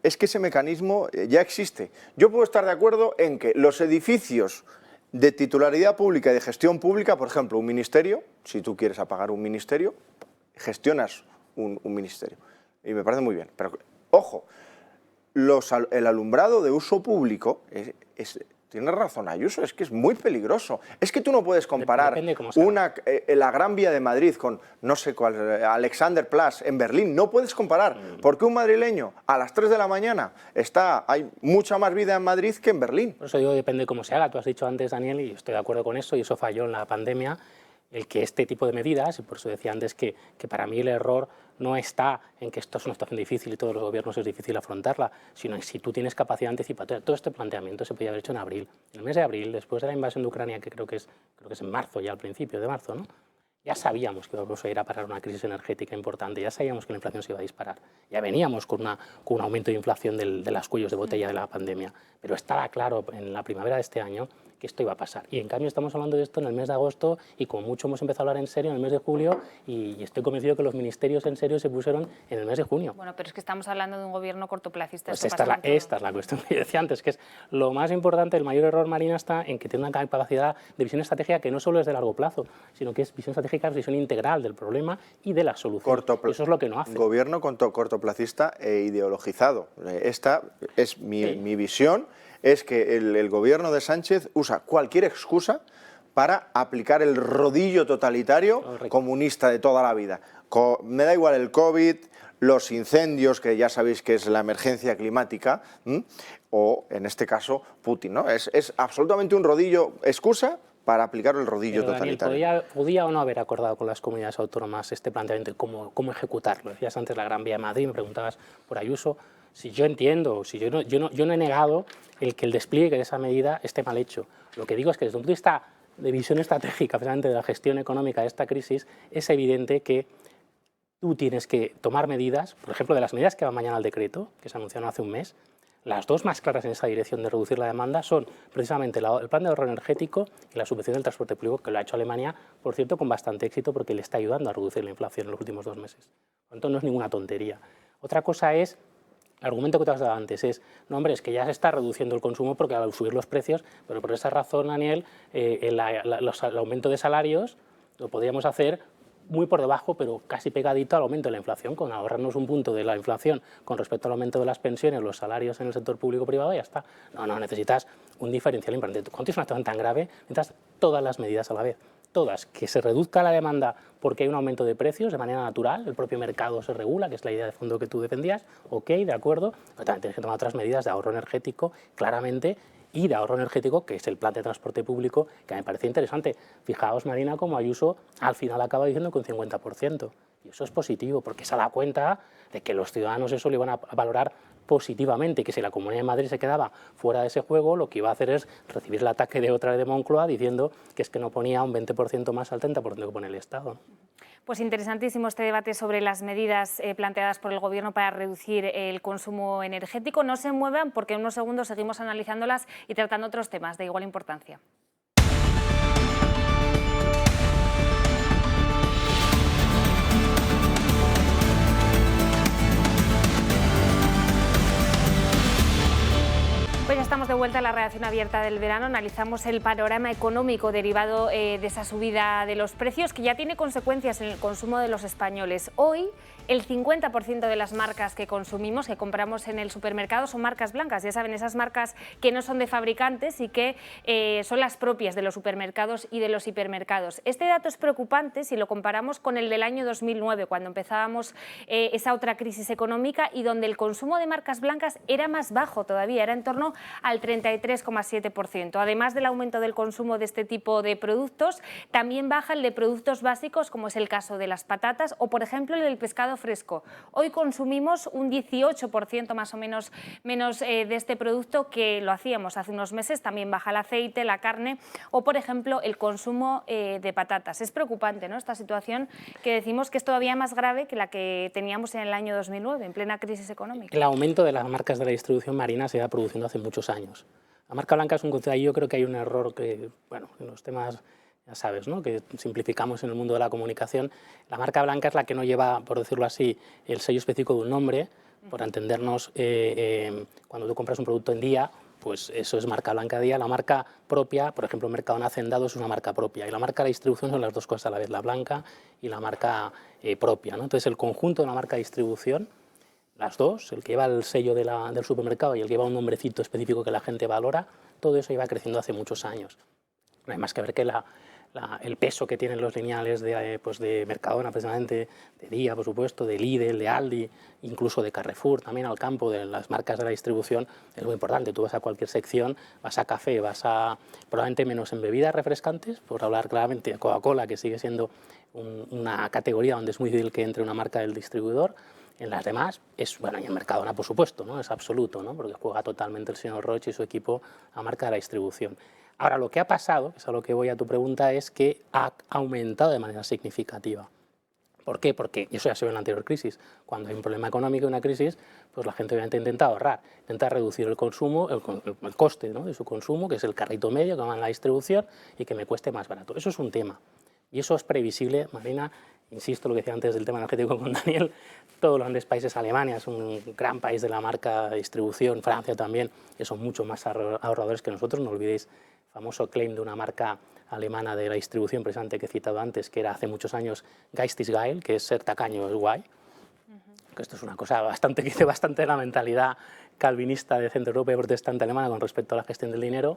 es que ese mecanismo ya existe. Yo puedo estar de acuerdo en que los edificios de titularidad pública y de gestión pública, por ejemplo, un ministerio, si tú quieres apagar un ministerio, gestionas un ministerio. Y me parece muy bien. Pero, ojo, el alumbrado de uso público, tiene razón Ayuso, es que es muy peligroso. Es que tú no puedes comparar la Gran Vía de Madrid con, no sé cuál, Alexanderplatz en Berlín. No puedes comparar, porque un madrileño a las 3 de la mañana hay mucha más vida en Madrid que en Berlín. Por eso digo, depende de cómo se haga. Tú has dicho antes, Daniel, y estoy de acuerdo con eso, y eso falló en la pandemia, el que este tipo de medidas, y por eso decía antes que para mí el error no está en que esto es una situación difícil y todos los gobiernos es difícil afrontarla, sino en si tú tienes capacidad anticipatoria. Todo este planteamiento se podía haber hecho en abril. En el mes de abril, después de la invasión de Ucrania, que creo que es en marzo, ya al principio de marzo, ¿no? Ya sabíamos que íbamos a ir a parar una crisis energética importante, ya sabíamos que la inflación se iba a disparar, ya veníamos con un aumento de inflación de los cuellos de botella de la pandemia, pero estaba claro en la primavera de este año que esto iba a pasar. Y en cambio estamos hablando de esto en el mes de agosto y como mucho hemos empezado a hablar en serio en el mes de julio y estoy convencido que los ministerios en serio se pusieron en el mes de junio. Bueno, pero es que estamos hablando de un gobierno cortoplacista. Pues esta es la cuestión que decía antes, que es lo más importante, el mayor error, Marina, está en que tiene una capacidad de visión estratégica que no solo es de largo plazo, sino que es visión estratégica, visión integral del problema y de la solución. Eso es lo que no hace. Gobierno cortoplacista e ideologizado. Esta es mi visión. Es que el gobierno de Sánchez usa cualquier excusa para aplicar el rodillo totalitario comunista de toda la vida. Me da igual el COVID, los incendios, que ya sabéis que es la emergencia climática, o en este caso Putin, ¿no? Es absolutamente un rodillo excusa para aplicar el rodillo totalitario. Daniel, ¿podía o no haber acordado con las comunidades autónomas este planteamiento y cómo ejecutarlo? Decías antes la Gran Vía de Madrid, me preguntabas por Ayuso. Si yo entiendo, yo no he negado el que el despliegue de esa medida esté mal hecho. Lo que digo es que desde un punto de vista de visión estratégica, precisamente de la gestión económica de esta crisis, es evidente que tú tienes que tomar medidas, por ejemplo, de las medidas que van mañana al decreto, que se anunciaron hace un mes. Las dos más claras en esa dirección de reducir la demanda son precisamente el plan de ahorro energético y la subvención del transporte público, que lo ha hecho Alemania, por cierto, con bastante éxito porque le está ayudando a reducir la inflación en los últimos 2 meses. Por lo tanto, no es ninguna tontería. Otra cosa es El argumento que te has dado antes es, no hombre, es que ya se está reduciendo el consumo porque al subir los precios, pero por esa razón, Daniel, el aumento de salarios lo podríamos hacer muy por debajo, pero casi pegadito al aumento de la inflación, con ahorrarnos un punto de la inflación con respecto al aumento de las pensiones, los salarios en el sector público-privado, y ya está. No, necesitas un diferencial importante. Cuando tienes una situación tan grave, necesitas todas las medidas a la vez. Todas, que se reduzca la demanda porque hay un aumento de precios de manera natural, el propio mercado se regula, que es la idea de fondo que tú defendías, ok, de acuerdo, pero también tienes que tomar otras medidas de ahorro energético, claramente, y de ahorro energético, que es el plan de transporte público, que me parece interesante. Fijaos, Marina, como Ayuso al final acaba diciendo que un 50%, y eso es positivo, porque se da cuenta de que los ciudadanos eso lo iban a valorar positivamente, que si la Comunidad de Madrid se quedaba fuera de ese juego, lo que iba a hacer es recibir el ataque de otra vez de Moncloa diciendo que es que no ponía un 20% más al 30% que pone el Estado. Pues interesantísimo este debate sobre las medidas planteadas por el Gobierno para reducir el consumo energético. No se muevan porque en unos segundos seguimos analizándolas y tratando otros temas de igual importancia. Pues ya estamos de vuelta a la redacción abierta del verano. Analizamos el panorama económico derivado de esa subida de los precios que ya tiene consecuencias en el consumo de los españoles. Hoy el 50% de las marcas que consumimos, que compramos en el supermercado, son marcas blancas. Ya saben, esas marcas que no son de fabricantes y que son las propias de los supermercados y de los hipermercados. Este dato es preocupante si lo comparamos con el del año 2009, cuando empezábamos esa otra crisis económica y donde el consumo de marcas blancas era más bajo todavía, era en torno al 33,7%. Además del aumento del consumo de este tipo de productos, también baja el de productos básicos, como es el caso de las patatas o, por ejemplo, el del pescado fresco. Hoy consumimos un 18% más o menos de este producto que lo hacíamos hace unos meses. También baja el aceite, la carne o, por ejemplo, el consumo de patatas. Es preocupante, ¿no?, esta situación que decimos que es todavía más grave que la que teníamos en el año 2009, en plena crisis económica. El aumento de las marcas de la distribución, Marina, se va produciendo hace muchos años. La marca blanca es un concepto, yo creo que hay un error que, bueno, en los temas, ya sabes, ¿no?, que simplificamos en el mundo de la comunicación. La marca blanca es la que no lleva, por decirlo así, el sello específico de un nombre. Por entendernos, cuando tú compras un producto en Día, pues eso es marca blanca Día. La marca propia, por ejemplo, Mercadona Hacendado es una marca propia. Y la marca de distribución son las dos cosas a la vez, la blanca y la marca propia, ¿no? Entonces, el conjunto de una marca de distribución, las dos, el que lleva el sello del supermercado y el que lleva un nombrecito específico que la gente valora, todo eso iba creciendo hace muchos años. No hay más que ver que el peso que tienen los lineales de Mercadona, precisamente, de Día, por supuesto, de Lidl, de Aldi, incluso de Carrefour, también al campo de las marcas de la distribución, es muy importante. Tú vas a cualquier sección, vas a café, vas a, probablemente menos en bebidas refrescantes, por hablar claramente de Coca-Cola, que sigue siendo una categoría donde es muy difícil que entre una marca del distribuidor. En las demás, bueno, y en Mercadona, por supuesto, ¿no?, es absoluto, ¿no?, porque juega totalmente el señor Roche y su equipo a marca de la distribución. Ahora, lo que ha pasado, que es a lo que voy a tu pregunta, es que ha aumentado de manera significativa. ¿Por qué? Porque eso ya se ve en la anterior crisis. Cuando hay un problema económico y una crisis, pues la gente obviamente intenta ahorrar, intenta reducir el consumo, el coste, ¿no?, de su consumo, que es el carrito medio que va en la distribución y que me cueste más barato. Eso es un tema. Y eso es previsible, Marina. Insisto, lo que decía antes del tema energético con Daniel, todos los grandes países, Alemania es un gran país de la marca de distribución, Francia también, que son mucho más ahorradores que nosotros. No olvidéis el famoso claim de una marca alemana de la distribución, precisamente que he citado antes, que era hace muchos años Geist ist geil, que es ser tacaño es guay. Que esto es una cosa que dice bastante de la mentalidad calvinista de centro europea y protestante alemana con respecto a la gestión del dinero.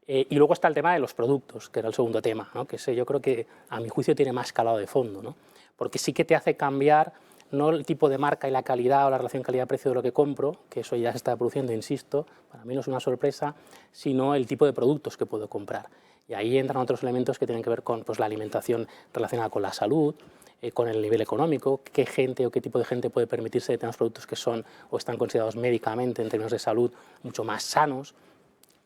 Y luego está el tema de los productos, que era el segundo tema, ¿no?, que ese yo creo que a mi juicio tiene más calado de fondo, ¿no?, porque sí que te hace cambiar no el tipo de marca y la calidad o la relación calidad-precio de lo que compro, que eso ya se está produciendo, insisto, para mí no es una sorpresa, sino el tipo de productos que puedo comprar. Y ahí entran otros elementos que tienen que ver con, pues, la alimentación relacionada con la salud, con el nivel económico, qué gente o qué tipo de gente puede permitirse determinados productos que son o están considerados médicamente en términos de salud mucho más sanos.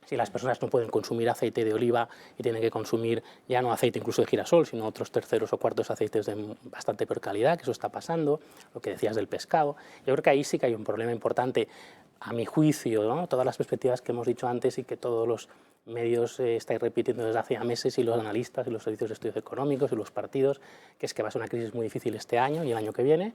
Si las personas no pueden consumir aceite de oliva y tienen que consumir ya no aceite incluso de girasol, sino otros terceros o cuartos aceites de bastante peor calidad, que eso está pasando, lo que decías del pescado. Yo creo que ahí sí que hay un problema importante, a mi juicio, ¿no?, todas las perspectivas que hemos dicho antes y que todos los medios estáis repitiendo desde hace ya meses, y los analistas y los servicios de estudios económicos y los partidos, que es que va a ser una crisis muy difícil este año y el año que viene.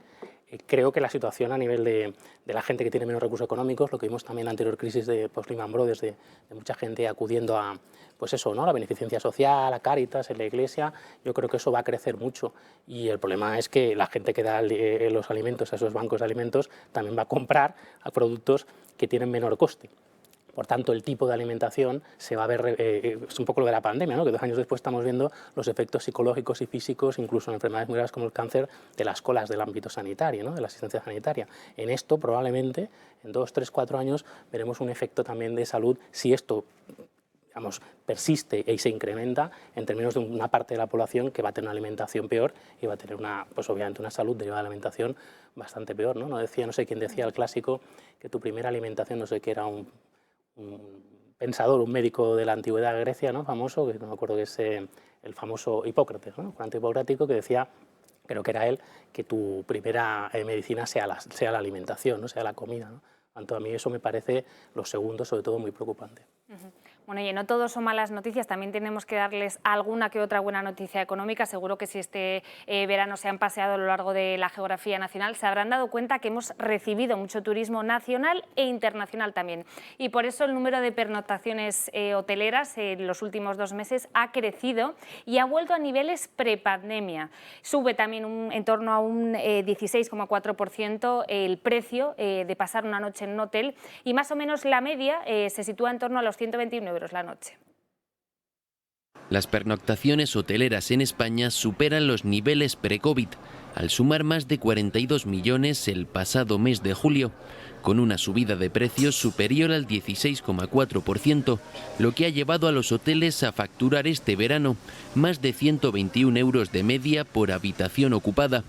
Creo que la situación a nivel de la gente que tiene menos recursos económicos, lo que vimos también en la anterior crisis de post-Lehman Brothers, de mucha gente acudiendo a, pues eso, ¿no?, la beneficencia social, a Cáritas, en la Iglesia, yo creo que eso va a crecer mucho. Y el problema es que la gente que da los alimentos a esos bancos de alimentos también va a comprar a productos que tienen menor coste. Por tanto, el tipo de alimentación se va a ver, es un poco lo de la pandemia, ¿no?, que 2 años después estamos viendo los efectos psicológicos y físicos, incluso en enfermedades muy graves como el cáncer, de las colas del ámbito sanitario, ¿no?, de la asistencia sanitaria. En esto, probablemente, en 2, 3, 4 años, veremos un efecto también de salud, si esto, digamos, persiste y se incrementa en términos de una parte de la población que va a tener una alimentación peor y va a tener, pues obviamente, una salud derivada de la alimentación bastante peor, ¿no? No sé quién decía el clásico, que tu primera alimentación, no sé qué era, un pensador, un médico de la antigüedad de Grecia, ¿no?, famoso, que no me acuerdo que es el famoso Hipócrates, ¿no?, Juan Hipocrático, que decía, creo que era él, que tu primera medicina sea la alimentación, no sea la comida, ¿no? Tanto a mí eso me parece, lo segundo, sobre todo, muy preocupante. Bueno, y no todo son malas noticias, también tenemos que darles alguna que otra buena noticia económica. Seguro que si este verano se han paseado a lo largo de la geografía nacional, se habrán dado cuenta que hemos recibido mucho turismo nacional e internacional también. Y por eso el número de pernoctaciones hoteleras en los últimos 2 meses ha crecido y ha vuelto a niveles prepandemia. Sube también en torno a un 16,4% el precio de pasar una noche en un hotel, y más o menos la media se sitúa en torno a los 121 euros la noche. Las pernoctaciones hoteleras en España superan los niveles pre-COVID, al sumar más de 42 millones el pasado mes de julio, con una subida de precios superior al 16,4%, lo que ha llevado a los hoteles a facturar este verano más de 121 euros de media por habitación ocupada.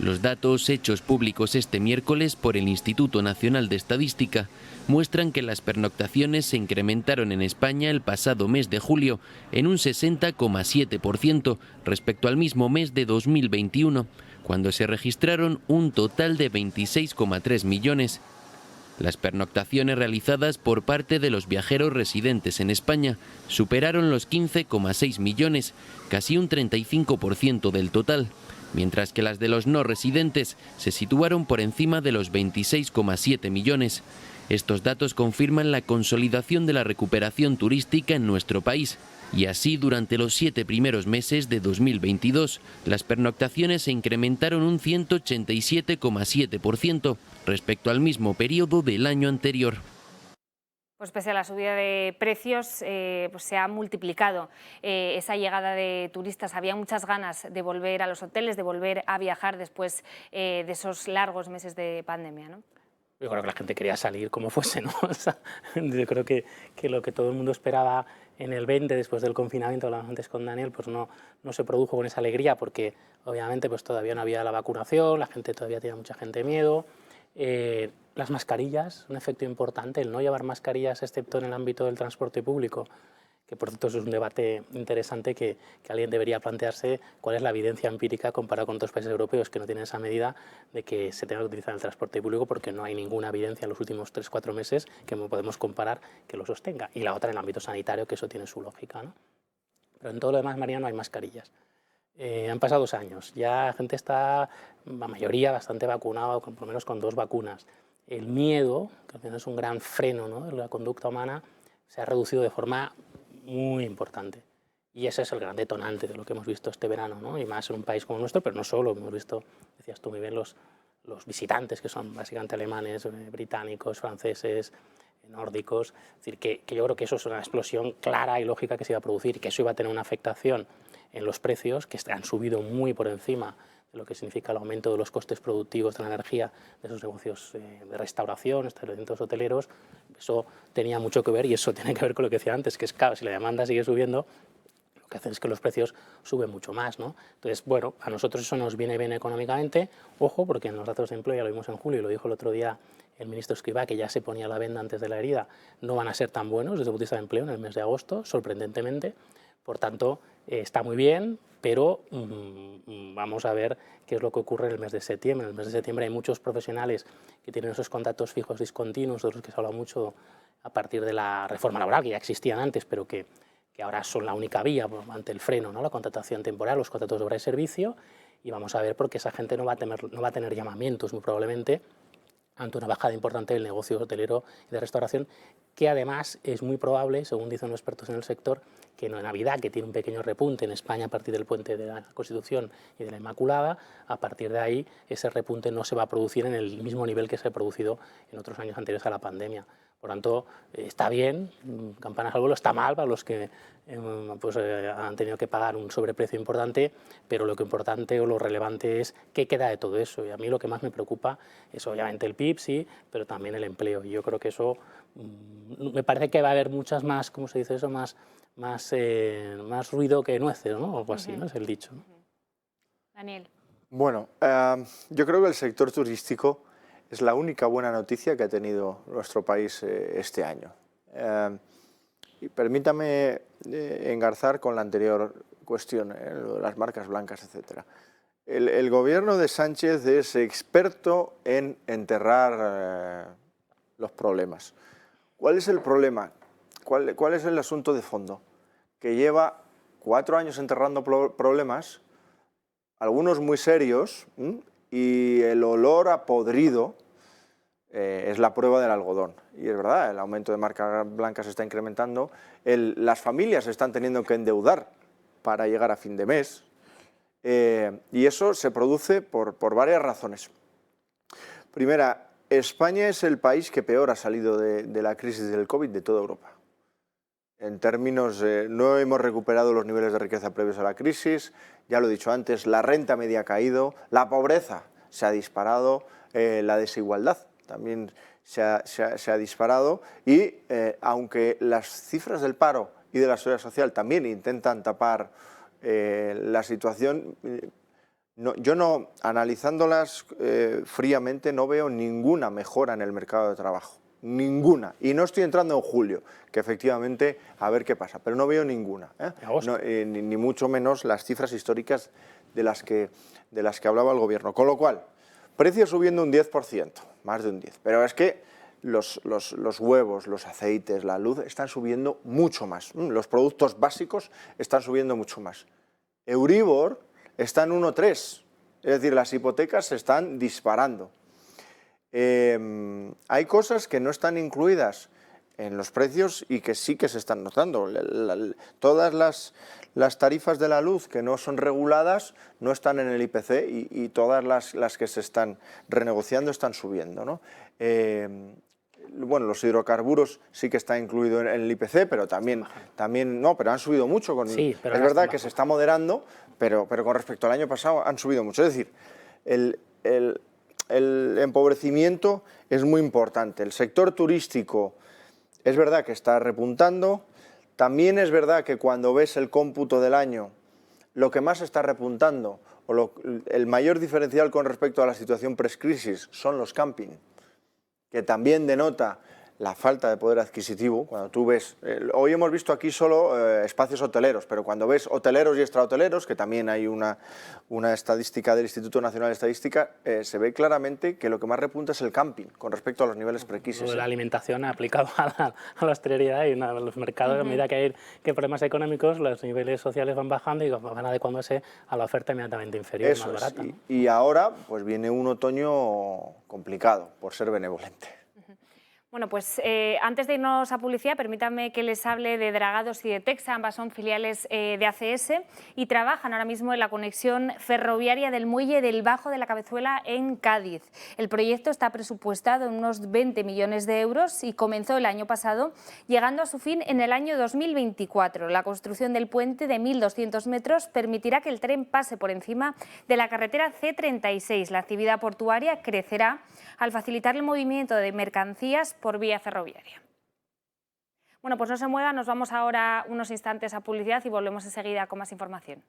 Los datos hechos públicos este miércoles por el Instituto Nacional de Estadística muestran que las pernoctaciones se incrementaron en España el pasado mes de julio en un 60,7% respecto al mismo mes de 2021, cuando se registraron un total de 26,3 millones. Las pernoctaciones realizadas por parte de los viajeros residentes en España superaron los 15,6 millones, casi un 35% del total, mientras que las de los no residentes se situaron por encima de los 26,7 millones. Estos datos confirman la consolidación de la recuperación turística en nuestro país. Y así, durante los 7 primeros meses de 2022, las pernoctaciones se incrementaron un 187,7% respecto al mismo periodo del año anterior. Pues pese a la subida de precios, pues se ha multiplicado esa llegada de turistas. Había muchas ganas de volver a los hoteles, de volver a viajar después de esos largos meses de pandemia, ¿no? Yo creo que la gente quería salir como fuese, ¿no? O sea, yo creo que lo que todo el mundo esperaba en el 20, después del confinamiento, hablábamos antes con Daniel, pues no se produjo con esa alegría, porque obviamente pues todavía no había la vacunación, la gente todavía tenía mucha gente miedo. Las mascarillas, un efecto importante, el no llevar mascarillas excepto en el ámbito del transporte público, que por cierto es un debate interesante que alguien debería plantearse cuál es la evidencia empírica comparada con otros países europeos que no tienen esa medida de que se tenga que utilizar el transporte público, porque no hay ninguna evidencia en los últimos 3-4 meses que podemos comparar que lo sostenga. Y la otra en el ámbito sanitario, que eso tiene su lógica, ¿no? Pero en todo lo demás, María, no hay mascarillas. Han pasado 2 años, ya la gente está, la mayoría, bastante vacunada, por lo menos con 2 vacunas. El miedo, que al final es un gran freno, ¿no?, de la conducta humana, se ha reducido de forma muy importante. Y ese es el gran detonante de lo que hemos visto este verano, ¿no? Y más en un país como el nuestro, pero no solo, hemos visto, decías tú muy bien, los visitantes, que son básicamente alemanes, británicos, franceses, nórdicos. Es decir, que yo creo que eso es una explosión clara y lógica que se iba a producir, y que eso iba a tener una afectación en los precios, que han subido muy por encima de lo que significa el aumento de los costes productivos de la energía de esos negocios de restauración, establecimientos hoteleros. Eso tenía mucho que ver, y eso tiene que ver con lo que decía antes, que es claro, si la demanda sigue subiendo, lo que hace es que los precios suben mucho más, ¿no? Entonces, bueno, a nosotros eso nos viene bien económicamente, ojo, porque en los datos de empleo, ya lo vimos en julio y lo dijo el otro día el ministro Escrivá, que ya se ponía la venda antes de la herida, no van a ser tan buenos desde el punto de vista de empleo en el mes de agosto, sorprendentemente. Por tanto, está muy bien, pero vamos a ver qué es lo que ocurre en el mes de septiembre. En el mes de septiembre hay muchos profesionales que tienen esos contratos fijos discontinuos, de los que se habla mucho a partir de la reforma laboral, que ya existían antes, pero que ahora son la única vía ante el freno, ¿no? La contratación temporal, los contratos de obra y servicio, y vamos a ver porque esa gente no va a tener llamamientos muy probablemente ante una bajada importante del negocio hotelero y de restauración, que además es muy probable, según dicen los expertos en el sector, que en Navidad, que tiene un pequeño repunte en España a partir del puente de la Constitución y de la Inmaculada, a partir de ahí ese repunte no se va a producir en el mismo nivel que se ha producido en otros años anteriores a la pandemia. Por tanto, está bien, campanas al vuelo, está mal para los que han tenido que pagar un sobreprecio importante, pero lo que importante o lo relevante es qué queda de todo eso. Y a mí lo que más me preocupa es obviamente el PIB, sí, pero también el empleo. Y yo creo que eso, me parece que va a haber muchas más, ¿cómo se dice eso? Más ruido que nueces, ¿no? Algo así, ¿no? Es el dicho, ¿no? Daniel. Bueno, yo creo que el sector turístico es la única buena noticia que ha tenido nuestro país este año. Y permítame engarzar con la anterior cuestión, las marcas blancas, etc. El gobierno de Sánchez es experto en enterrar los problemas. ¿Cuál es el problema? ¿Cuál es el asunto de fondo? Que lleva 4 años enterrando problemas, algunos muy serios, y el olor a podrido es la prueba del algodón. Y es verdad, el aumento de marcas blancas se está incrementando, las familias se están teniendo que endeudar para llegar a fin de mes, y eso se produce por varias razones. Primera, España es el país que peor ha salido de la crisis del COVID de toda Europa. En términos, no hemos recuperado los niveles de riqueza previos a la crisis, ya lo he dicho antes, la renta media ha caído, la pobreza se ha disparado, la desigualdad también se ha disparado y aunque las cifras del paro y de la seguridad social también intentan tapar la situación, yo no, analizándolas fríamente, no veo ninguna mejora en el mercado de trabajo. Ninguna. Y no estoy entrando en julio, que efectivamente a ver qué pasa, pero no veo ninguna. No, ni mucho menos las cifras históricas de las que hablaba el gobierno. Con lo cual, precios subiendo un 10%, más de un 10%. Pero es que los huevos, los aceites, la luz están subiendo mucho más. Los productos básicos están subiendo mucho más. Euribor está en 1,3, es decir, las hipotecas se están disparando. Hay cosas que no están incluidas en los precios y que sí que se están notando. Todas las tarifas de la luz que no son reguladas no están en el IPC y todas las que se están renegociando están subiendo, ¿no? Bueno, los hidrocarburos sí que está incluido en el IPC, pero también no, pero han subido mucho. Sí, pero es verdad que se está moderando, pero con respecto al año pasado han subido mucho. Es decir, el empobrecimiento es muy importante. El sector turístico es verdad que está repuntando. También es verdad que cuando ves el cómputo del año, lo que más está repuntando, el mayor diferencial con respecto a la situación pre-crisis son los camping, que también denota la falta de poder adquisitivo. Cuando tú ves, hoy hemos visto aquí solo espacios hoteleros, pero cuando ves hoteleros y extrahoteleros, que también hay una estadística del Instituto Nacional de Estadística, se ve claramente que lo que más repunta es el camping con respecto a los niveles pre-crisis. La alimentación aplicado a la hostelería y a los mercados, a medida que hay problemas económicos, los niveles sociales van bajando y van adecuándose a la oferta inmediatamente inferior, eso más barata. ¿No? Y ahora pues viene un otoño complicado, por ser benevolente. Bueno, pues antes de irnos a publicidad, permítanme que les hable de Dragados y de Texa. Ambas son filiales de ACS y trabajan ahora mismo en la conexión ferroviaria del muelle del Bajo de la Cabezuela en Cádiz. El proyecto está presupuestado en unos 20 millones de euros y comenzó el año pasado, llegando a su fin en el año 2024. La construcción del puente de 1.200 metros permitirá que el tren pase por encima de la carretera C36. La actividad portuaria crecerá al facilitar el movimiento de mercancías por vía ferroviaria. Bueno, pues no se muevan, nos vamos ahora unos instantes a publicidad y volvemos enseguida con más información.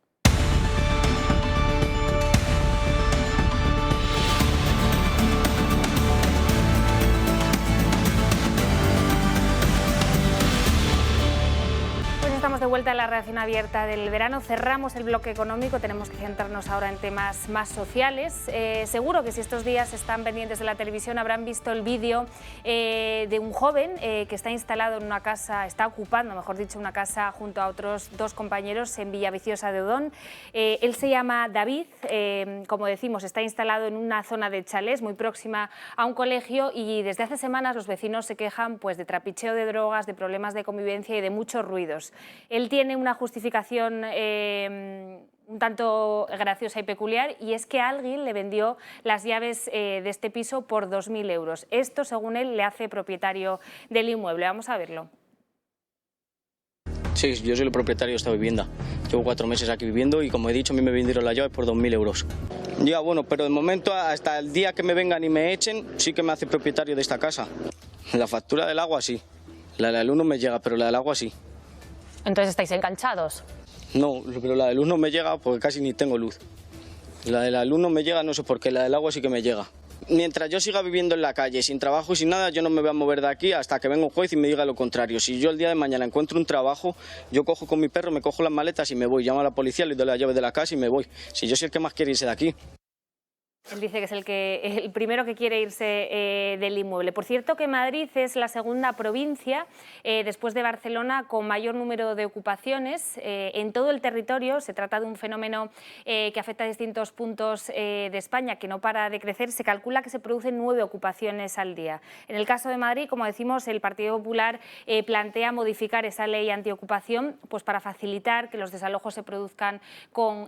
Estamos de vuelta vuelta a la reacción abierta del verano. Cerramos el bloque económico, tenemos que centrarnos ahora en temas más sociales. Seguro que si estos días están pendientes de la televisión habrán visto el vídeo de un joven que está instalado en una casa, está ocupando, mejor dicho, una casa junto a otros 2 compañeros en Villaviciosa de Odón. Él se llama David, como decimos, está instalado en una zona de chalés muy próxima a un colegio y desde hace semanas los vecinos se quejan pues, de trapicheo de drogas, de problemas de convivencia y de muchos ruidos. Él tiene una justificación un tanto graciosa y peculiar, y es que alguien le vendió las llaves de este piso por 2.000 euros. Esto, según él, le hace propietario del inmueble. Vamos a verlo. Sí, yo soy el propietario de esta vivienda. Llevo 4 meses aquí viviendo y, como he dicho, a mí me vendieron las llaves por 2.000 euros. Ya, bueno, pero de momento, hasta el día que me vengan y me echen, sí que me hace propietario de esta casa. La factura del agua sí. La de la luz no me llega, pero la del agua sí. Entonces estáis enganchados. No, pero la de luz no me llega porque casi ni tengo luz. La de la luz no me llega, no sé por qué, la del agua sí que me llega. Mientras yo siga viviendo en la calle, sin trabajo y sin nada, yo no me voy a mover de aquí hasta que venga un juez y me diga lo contrario. Si yo el día de mañana encuentro un trabajo, yo cojo con mi perro, me cojo las maletas y me voy. Llamo a la policía, le doy la llave de la casa y me voy. Si yo soy el que más quiere irse de aquí. Él dice que es el primero que quiere irse del inmueble. Por cierto, que Madrid es la segunda provincia, después de Barcelona, con mayor número de ocupaciones en todo el territorio. Se trata de un fenómeno que afecta a distintos puntos de España, que no para de crecer. Se calcula que se producen 9 ocupaciones al día. En el caso de Madrid, como decimos, el Partido Popular plantea modificar esa ley antiocupación pues para facilitar que los desalojos se produzcan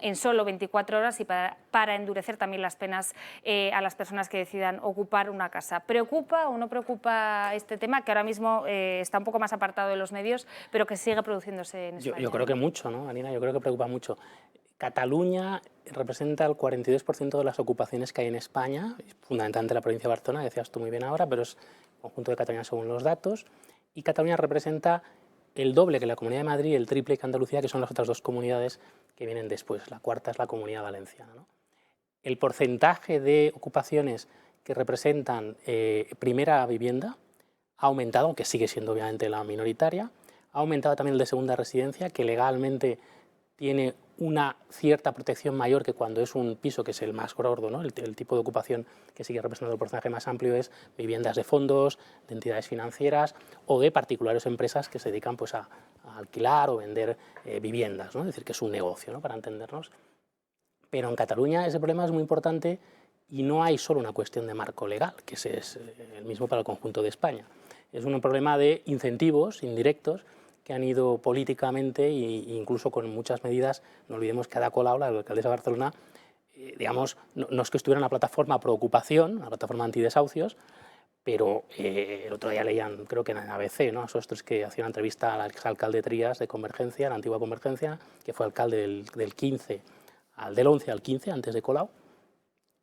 en solo 24 horas y para endurecer también las penas a las personas que decidan ocupar una casa. ¿Preocupa o no preocupa este tema, que ahora mismo está un poco más apartado de los medios, pero que sigue produciéndose en España? Yo creo que mucho, ¿no, Alina? Yo creo que preocupa mucho. Cataluña representa el 42% de las ocupaciones que hay en España, fundamentalmente la provincia de Barcelona, decías tú muy bien ahora, pero es el conjunto de Cataluña según los datos, y Cataluña representa el doble que la Comunidad de Madrid y el triple que Andalucía, que son las otras 2 comunidades que vienen después. La cuarta es la Comunidad Valenciana, ¿no? El porcentaje de ocupaciones que representan primera vivienda ha aumentado, aunque sigue siendo obviamente la minoritaria. Ha aumentado también el de segunda residencia, que legalmente tiene una cierta protección mayor que cuando es un piso, que es el más gordo, ¿no? El tipo de ocupación que sigue representando el porcentaje más amplio es viviendas de fondos, de entidades financieras o de particulares o empresas que se dedican pues, a alquilar o vender viviendas, ¿no? Es decir, que es un negocio, ¿no? Para entendernos. Pero en Cataluña ese problema es muy importante y no hay solo una cuestión de marco legal, que ese es el mismo para el conjunto de España. Es un problema de incentivos indirectos que han ido políticamente e incluso con muchas medidas. No olvidemos que Ada Colau, la alcaldesa de Barcelona, digamos, no es que estuviera en la plataforma pro ocupación, la plataforma antidesahucios, pero el otro día leían, creo que en ABC, ¿no? A Sostres, que hacía una entrevista al exalcalde Trías de Convergencia, la antigua Convergencia, que fue alcalde del 15 del 11 al 15, antes de Colau,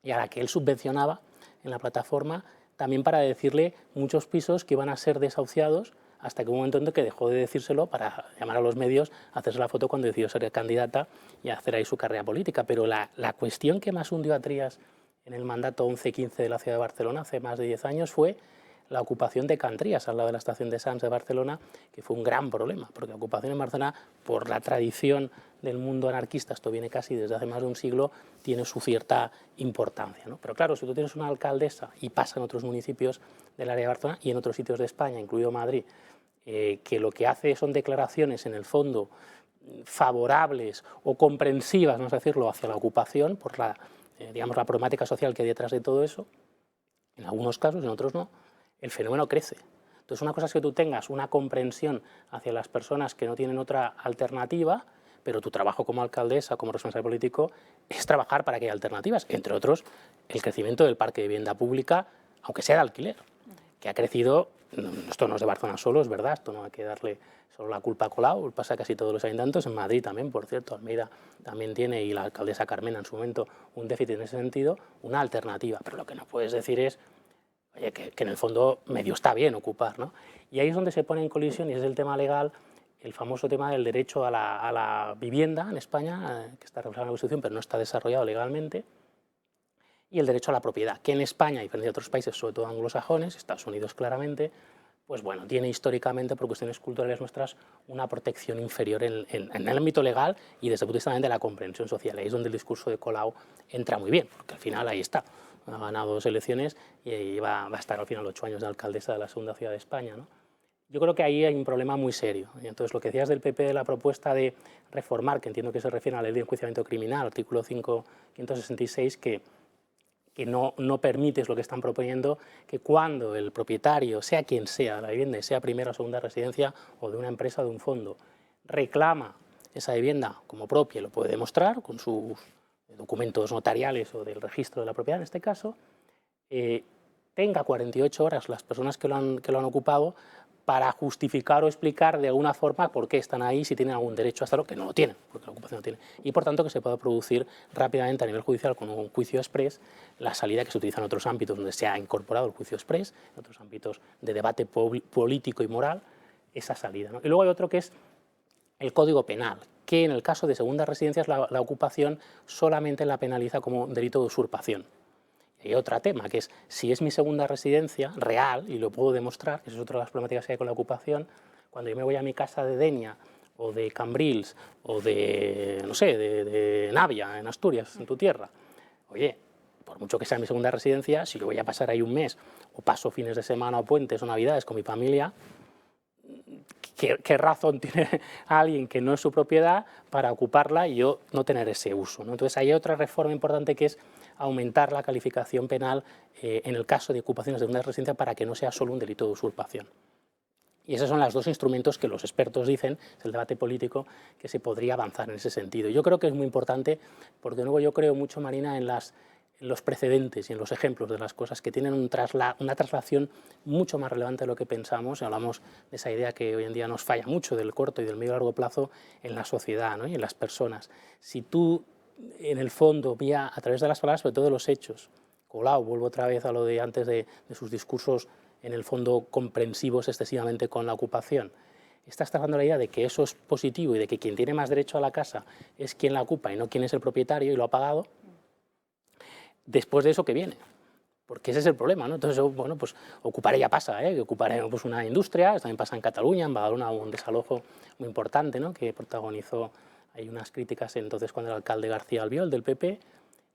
y a la que él subvencionaba en la plataforma, también para decirle muchos pisos que iban a ser desahuciados, hasta que hubo un momento en que dejó de decírselo para llamar a los medios, hacerse la foto cuando decidió ser candidata y hacer ahí su carrera política. Pero la cuestión que más hundió a Trías en el mandato 11-15 de la ciudad de Barcelona, hace más de 10 años, fue la ocupación de Can Trías, al lado de la estación de Sants de Barcelona, que fue un gran problema, porque la ocupación en Barcelona, por la tradición del mundo anarquista, esto viene casi desde hace más de un siglo, tiene su cierta importancia, ¿no? Pero claro, si tú tienes una alcaldesa, y pasa en otros municipios del área de Barcelona y en otros sitios de España, incluido Madrid, que lo que hace son declaraciones, en el fondo, favorables o comprensivas, vamos a decirlo, hacia la ocupación, por la, digamos, la problemática social que hay detrás de todo eso, en algunos casos, en otros no, el fenómeno crece. Entonces, una cosa es que tú tengas una comprensión hacia las personas que no tienen otra alternativa, pero tu trabajo como alcaldesa, como responsable político, es trabajar para que haya alternativas, entre otros, el crecimiento del parque de vivienda pública, aunque sea de alquiler, que ha crecido. Esto no es de Barcelona solo, es verdad, esto no hay que darle solo la culpa a Colau, pasa casi todos los ayuntamientos, en Madrid también, por cierto, Almeida también tiene, y la alcaldesa Carmena en su momento, un déficit en ese sentido, una alternativa, pero lo que no puedes decir es, oye, que en el fondo medio está bien ocupar, ¿no? Y ahí es donde se pone en colisión, y es el tema legal, el famoso tema del derecho a la vivienda en España, que está reflejado en la Constitución, pero no está desarrollado legalmente, y el derecho a la propiedad, que en España, y en otros países, sobre todo anglosajones, Estados Unidos claramente, pues bueno, tiene históricamente, por cuestiones culturales nuestras, una protección inferior en el ámbito legal y desde el punto de vista también de la comprensión social. Ahí es donde el discurso de Colau entra muy bien, porque al final ahí está. Ha ganado 2 elecciones y va a estar al final 8 años de alcaldesa de la segunda ciudad de España, ¿no? Yo creo que ahí hay un problema muy serio. Y entonces, lo que decías del PP, de la propuesta de reformar, que entiendo que se refiere a la ley de enjuiciamiento criminal, artículo 566, que no permite, es lo que están proponiendo, que cuando el propietario, sea quien sea, la vivienda, sea primera o segunda residencia o de una empresa o de un fondo, reclama esa vivienda como propia y lo puede demostrar con sus documentos notariales o del registro de la propiedad en este caso, tenga 48 horas las personas que lo han ocupado para justificar o explicar de alguna forma por qué están ahí, si tienen algún derecho a hacerlo, que no lo tienen, porque la ocupación no tiene. Y por tanto que se pueda producir rápidamente a nivel judicial con un juicio exprés la salida que se utiliza en otros ámbitos donde se ha incorporado el juicio exprés, en otros ámbitos de debate político y moral, esa salida, ¿no? Y luego hay otro que es el Código Penal, que en el caso de segundas residencias la ocupación solamente la penaliza como delito de usurpación. Y hay otro tema, que es, si es mi segunda residencia real, y lo puedo demostrar, que esa es otra de las problemáticas que hay con la ocupación, cuando yo me voy a mi casa de Denia, o de Cambrils, o de, no sé, de Navia, en Asturias, en tu tierra, oye, por mucho que sea mi segunda residencia, si yo voy a pasar ahí un mes, o paso fines de semana, o puentes, o navidades con mi familia, ¿qué razón tiene alguien que no es su propiedad para ocuparla y yo no tener ese uso, ¿no? Entonces, hay otra reforma importante que es aumentar la calificación penal en el caso de ocupaciones de una residencia para que no sea solo un delito de usurpación. Y esos son los 2 instrumentos que los expertos dicen, es el debate político, que se podría avanzar en ese sentido. Yo creo que es muy importante porque luego yo creo mucho, Marina, en los precedentes y en los ejemplos de las cosas que tienen una traslación mucho más relevante de lo que pensamos. Hablamos de esa idea que hoy en día nos falla mucho del corto y del medio y largo plazo en la sociedad, ¿no? Y en las personas. Si tú, en el fondo, vía a través de las palabras, sobre todo de los hechos, Colau, vuelvo otra vez a lo de antes de sus discursos, en el fondo comprensivos excesivamente con la ocupación, estás trazando la idea de que eso es positivo y de que quien tiene más derecho a la casa es quien la ocupa y no quien es el propietario y lo ha pagado. Después de eso, ¿qué viene? Porque ese es el problema, ¿no? Entonces, bueno, pues ocuparé ya pasa, que ocuparé pues, una industria, también pasa en Cataluña, en Badalona hubo un desalojo muy importante, ¿no? Que protagonizó, hay unas críticas entonces cuando el alcalde García Albiol del PP,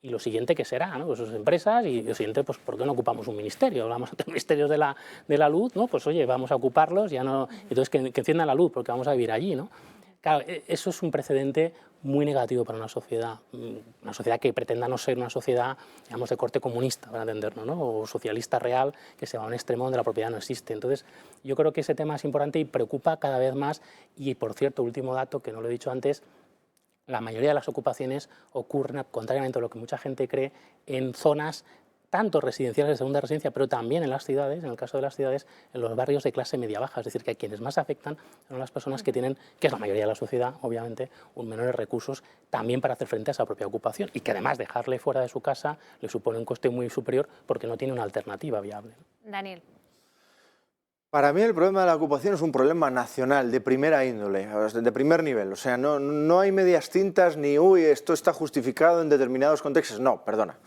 y lo siguiente que será, ¿no? Pues sus empresas, y lo siguiente, pues ¿por qué no ocupamos un ministerio? Hablamos de ministerios de la luz, ¿no? Pues oye, vamos a ocuparlos, ya no, entonces que enciendan la luz porque vamos a vivir allí, ¿no? Claro, eso es un precedente muy negativo para una sociedad que pretenda no ser una sociedad, digamos, de corte comunista, para entendernos, ¿no? O socialista real, que se va a un extremo donde la propiedad no existe. Entonces, yo creo que ese tema es importante y preocupa cada vez más. Y, por cierto, último dato, que no lo he dicho antes, la mayoría de las ocupaciones ocurren, contrariamente a lo que mucha gente cree, en zonas tanto residenciales de segunda residencia, pero también en las ciudades, en el caso de las ciudades, en los barrios de clase media-baja. Es decir, que a quienes más afectan son las personas que tienen, que es la mayoría de la sociedad, obviamente, menores recursos también para hacer frente a esa propia ocupación y que además dejarle fuera de su casa le supone un coste muy superior porque no tiene una alternativa viable. Daniel. Para mí el problema de la ocupación es un problema nacional, de primera índole, de primer nivel. O sea, no hay medias tintas ni, uy, esto está justificado en determinados contextos. No, perdona.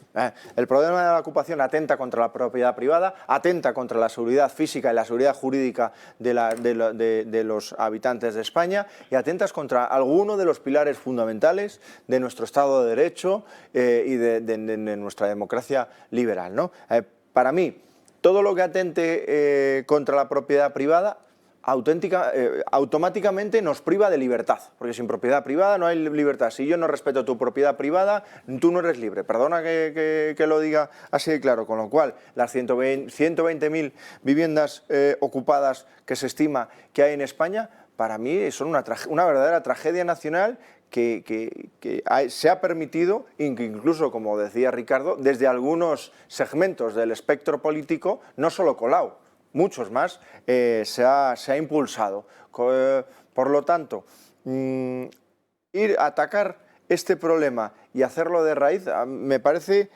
El problema de la ocupación atenta contra la propiedad privada, atenta contra la seguridad física y la seguridad jurídica de los habitantes de España y atentas contra alguno de los pilares fundamentales de nuestro Estado de Derecho y de nuestra democracia liberal, ¿no? Para mí, todo lo que atente contra la propiedad privada automáticamente nos priva de libertad, porque sin propiedad privada no hay libertad. Si yo no respeto tu propiedad privada, tú no eres libre. Perdona que lo diga así de claro, con lo cual las 120.000 viviendas ocupadas que se estima que hay en España, para mí son una verdadera tragedia nacional que se ha permitido, incluso, como decía Ricardo, desde algunos segmentos del espectro político, no solo Colau, muchos más, se ha impulsado. Por lo tanto, ir a atacar este problema y hacerlo de raíz me parece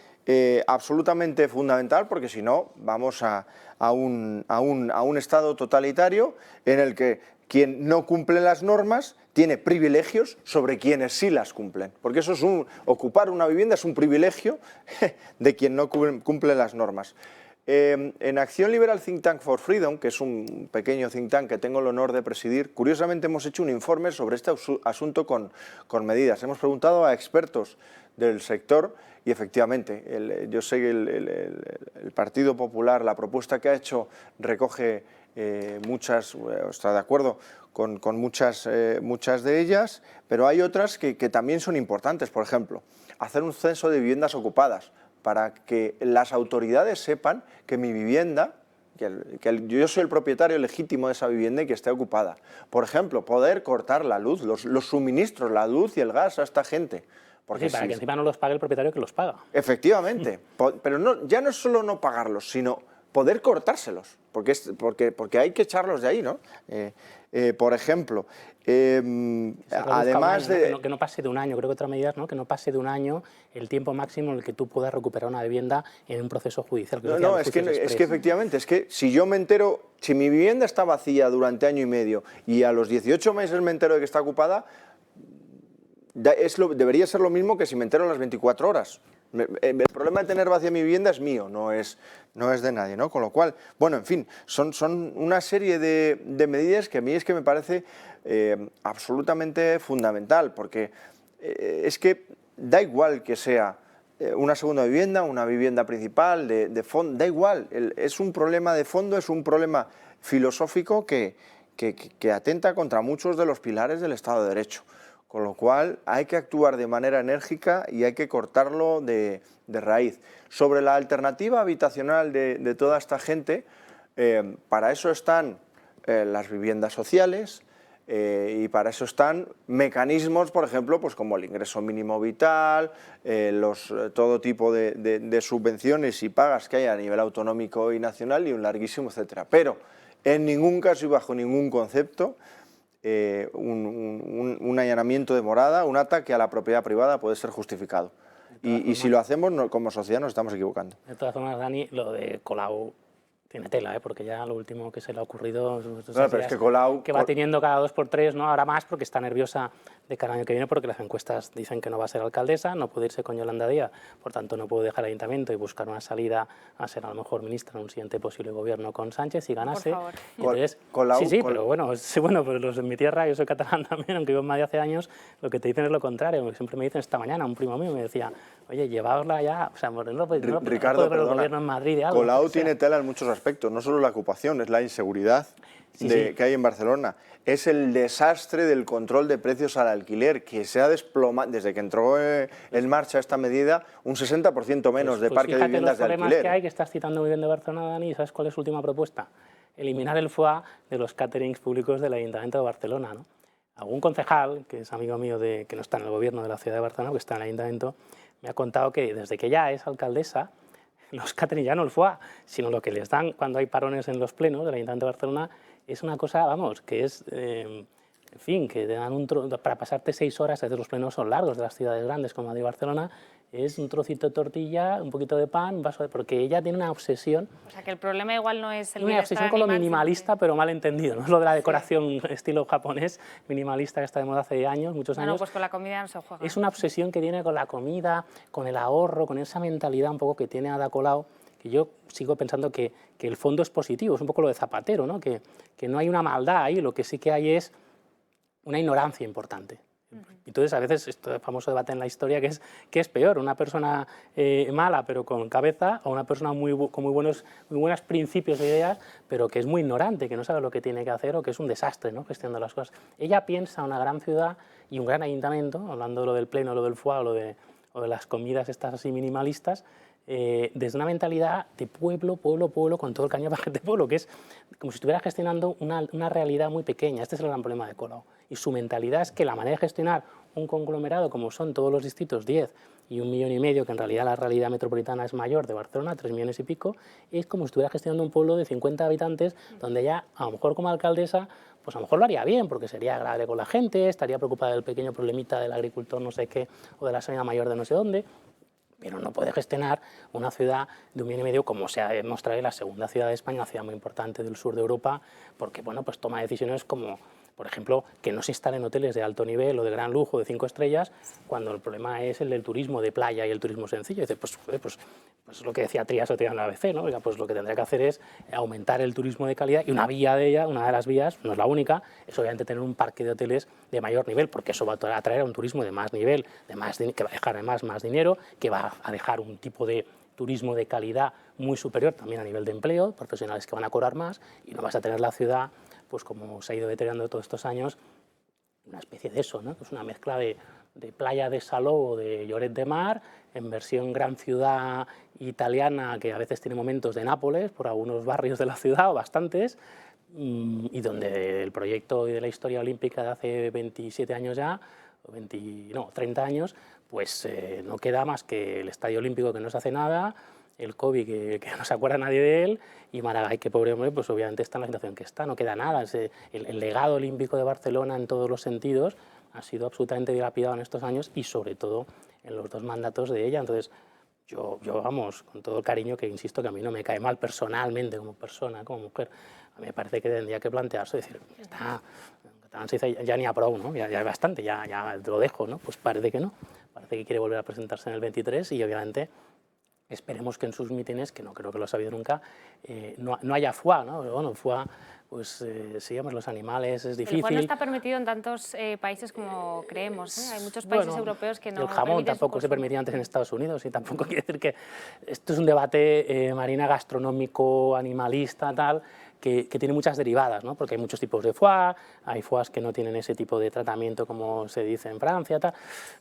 absolutamente fundamental, porque si no vamos a un estado totalitario en el que quien no cumple las normas tiene privilegios sobre quienes sí las cumplen, porque eso es ocupar una vivienda es un privilegio de quien no cumple las normas. En Acción Liberal Think Tank for Freedom, que es un pequeño think tank que tengo el honor de presidir, curiosamente hemos hecho un informe sobre este asunto con medidas. Hemos preguntado a expertos del sector y efectivamente, yo sé que el Partido Popular, la propuesta que ha hecho recoge muchas, está de acuerdo con muchas de ellas, pero hay otras que también son importantes. Por ejemplo, hacer un censo de viviendas ocupadas, para que las autoridades sepan que mi vivienda, que yo soy el propietario legítimo de esa vivienda y que esté ocupada. Por ejemplo, poder cortar la luz, los suministros, la luz y el gas a esta gente. Porque para que encima no los pague el propietario que los paga. Efectivamente, pero no, ya no es solo no pagarlos, sino poder cortárselos, porque hay que echarlos de ahí, ¿no? Por ejemplo, además de... Que no pase de un año, creo que otra medida, ¿no? Que no pase de un año el tiempo máximo en el que tú puedas recuperar una vivienda en un proceso judicial. Es que efectivamente, es que si yo me entero, si mi vivienda está vacía durante año y medio y a los 18 meses me entero de que está ocupada, debería ser lo mismo que si me entero en las 24 horas. El problema de tener vacía mi vivienda es mío, no es de nadie, ¿no? Con lo cual, bueno, en fin, son una serie de medidas que a mí es que me parece absolutamente fundamental, porque es que da igual que sea una segunda vivienda, una vivienda principal, de fondo, da igual, es un problema de fondo, es un problema filosófico que atenta contra muchos de los pilares del Estado de Derecho. Con lo cual hay que actuar de manera enérgica y hay que cortarlo de raíz. Sobre la alternativa habitacional de toda esta gente, para eso están las viviendas sociales y para eso están mecanismos, por ejemplo, pues como el ingreso mínimo vital, todo tipo de subvenciones y pagas que hay a nivel autonómico y nacional y un larguísimo etcétera. Pero en ningún caso y bajo ningún concepto un allanamiento de morada, un ataque a la propiedad privada puede ser justificado. Y si lo hacemos, como sociedad nos estamos equivocando. De todas formas, Dani, lo de Colau tiene tela, porque ya lo último que se le ha ocurrido... pero es que Colau... Que va teniendo cada 2 por 3, ¿no? Ahora más porque está nerviosa de cada año que viene porque las encuestas dicen que no va a ser alcaldesa, no puede irse con Yolanda Díaz, por tanto no puede dejar el ayuntamiento y buscar una salida a ser a lo mejor ministra en un siguiente posible gobierno con Sánchez y ganase. Por favor. Entonces, pero bueno, pero los de mi tierra, yo soy catalán también, aunque vivo en Madrid hace años, lo que te dicen es lo contrario. Siempre me dicen esta mañana, un primo mío me decía, oye, llevaosla ya, o sea, Ricardo, el gobierno en Madrid de algo. Colau tiene tela en muchos aspectos, no solo la ocupación, es la inseguridad que hay en Barcelona. Es el desastre del control de precios al alquiler, que se ha desplomado, desde que entró en marcha esta medida, un 60% menos de parque de viviendas de alquiler. Los problemas que hay, que estás citando muy bien de Barcelona, Dani, ¿sabes cuál es su última propuesta? Eliminar el FOA de los caterings públicos del Ayuntamiento de Barcelona, ¿no? Algún concejal, que es amigo mío que no está en el gobierno de la ciudad de Barcelona, que está en el Ayuntamiento, me ha contado que desde que ya es alcaldesa, los caterings ya no el FOA, sino lo que les dan cuando hay parones en los plenos del Ayuntamiento de Barcelona, es una cosa, vamos, que es, en fin, que te dan para pasarte 6 horas, a veces los plenos son largos de las ciudades grandes como Madrid y Barcelona, es un trocito de tortilla, un poquito de pan, un vaso de... Porque ella tiene una obsesión... O sea, que el problema igual no es el una obsesión con lo minimalista, pero mal entendido, no es lo de la decoración estilo japonés, minimalista, que está de moda hace años, muchos años. No, pues con la comida no se juega. Es una obsesión que tiene con la comida, con el ahorro, con esa mentalidad un poco que tiene Ada Colau, que yo sigo pensando que el fondo es positivo, es un poco lo de Zapatero, ¿no? Que no hay una maldad ahí, lo que sí que hay es una ignorancia importante. Entonces, a veces, este famoso debate en la historia, ¿qué es peor? ¿Una persona mala pero con cabeza o una persona con muy buenos principios e ideas pero que es muy ignorante, que no sabe lo que tiene que hacer o que es un desastre, ¿no? Gestionando las cosas? Ella piensa una gran ciudad y un gran ayuntamiento, hablando de lo del pleno, lo del FOA o de las comidas estas así minimalistas, desde una mentalidad de pueblo, con todo el cañón para gente de pueblo, que es como si estuviera gestionando una realidad muy pequeña. Este es el gran problema de Colau. Y su mentalidad es que la manera de gestionar un conglomerado como son todos los distritos, 10 y 1,5 millones, que en realidad la realidad metropolitana es mayor de Barcelona, 3 millones y pico, es como si estuviera gestionando un pueblo de 50 habitantes, donde ella, a lo mejor como alcaldesa, pues a lo mejor lo haría bien, porque sería agradable con la gente, estaría preocupada del pequeño problemita del agricultor no sé qué, o de la señora mayor de no sé dónde, pero no puede gestionar una ciudad de 1,5 millones como se ha demostrado en la segunda ciudad de España, una ciudad muy importante del sur de Europa, porque bueno, pues toma decisiones como por ejemplo, que no se instalen hoteles de alto nivel o de gran lujo, de 5 estrellas, cuando el problema es el del turismo de playa y el turismo sencillo. Dice, pues lo que decía Trias o en la ABC, ¿no? Oiga, pues lo que tendría que hacer es aumentar el turismo de calidad, y una vía de ella, una de las vías, no es la única, es obviamente tener un parque de hoteles de mayor nivel, porque eso va a atraer a un turismo de más nivel, que va a dejar además más dinero, que va a dejar un tipo de turismo de calidad muy superior también a nivel de empleo, profesionales que van a cobrar más, y no vas a tener la ciudad, pues como se ha ido deteriorando todos estos años, una especie de eso, ¿no? Es una mezcla de playa de Salou o de Lloret de Mar, en versión gran ciudad italiana, que a veces tiene momentos de Nápoles, por algunos barrios de la ciudad, o bastantes, y donde el proyecto de la historia olímpica de hace 27 años ya, 30 años, pues no queda más que el Estadio Olímpico, que no se hace nada, el COVID, que no se acuerda nadie de él, y Maragall, que pobre hombre, pues obviamente está en la situación que está, no queda nada. El legado olímpico de Barcelona en todos los sentidos ha sido absolutamente dilapidado en estos años, y sobre todo en los 2 mandatos de ella. Entonces, yo vamos, con todo el cariño, que insisto que a mí no me cae mal personalmente como persona, como mujer, a mí me parece que tendría que plantearse, decir, ya ni aprobó, ¿no? Ya es bastante, ya lo dejo, ¿no? Pues parece que no, parece que quiere volver a presentarse en el 23, y obviamente esperemos que en sus mítines, que no creo que lo ha sabido nunca, no haya foie, ¿no? Pero bueno, foie, pues sigamos, los animales es difícil. El foie no está permitido en tantos países como creemos, ¿eh? Hay muchos países europeos que no. El jamón tampoco se permitía antes en Estados Unidos, y tampoco quiere decir que esto es un debate, Marina, gastronómico, animalista, tal, que tiene muchas derivadas, ¿no? Porque hay muchos tipos de foie, hay foies que no tienen ese tipo de tratamiento como se dice en Francia, tal.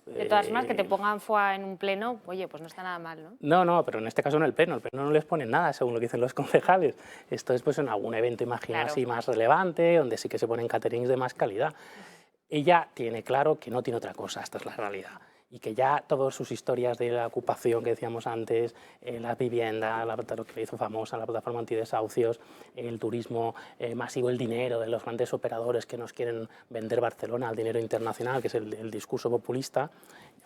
De todas formas, que te pongan foie en un pleno, oye, pues no está nada mal, ¿no? No, pero en este caso en el pleno no les ponen nada, según lo que dicen los concejales. Esto es pues en algún evento, imagino, claro, así más relevante, donde sí que se ponen caterings de más calidad. Ella tiene claro que no tiene otra cosa, esta es la realidad. Y que ya todas sus historias de la ocupación que decíamos antes, la vivienda, lo que le hizo famosa, la plataforma antidesahucios, el turismo masivo, el dinero de los grandes operadores que nos quieren vender Barcelona al dinero internacional, que es el discurso populista,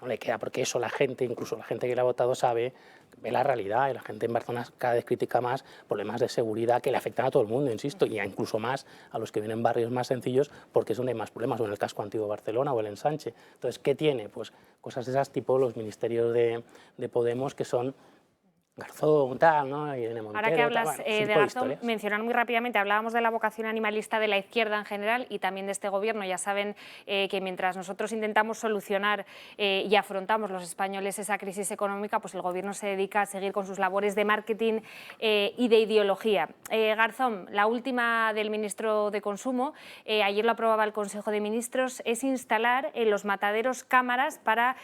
no le queda, porque eso la gente, incluso la gente que le ha votado, sabe, ve la realidad, y la gente en Barcelona cada vez critica más problemas de seguridad que le afectan a todo el mundo, insisto, y incluso más a los que vienen en barrios más sencillos, porque es donde hay más problemas, o en el casco antiguo de Barcelona o el Ensanche. Entonces, ¿qué tiene? Pues cosas de esas tipo los ministerios de Podemos, que son Garzón, tal, ¿no? Irene Montero, ahora que hablas tal, bueno, de Garzón, mencionar muy rápidamente, hablábamos de la vocación animalista de la izquierda en general y también de este gobierno. Ya saben que mientras nosotros intentamos solucionar y afrontamos los españoles esa crisis económica, pues el gobierno se dedica a seguir con sus labores de marketing y de ideología. Garzón, la última del ministro de Consumo, ayer lo aprobaba el Consejo de Ministros, es instalar en los mataderos cámaras para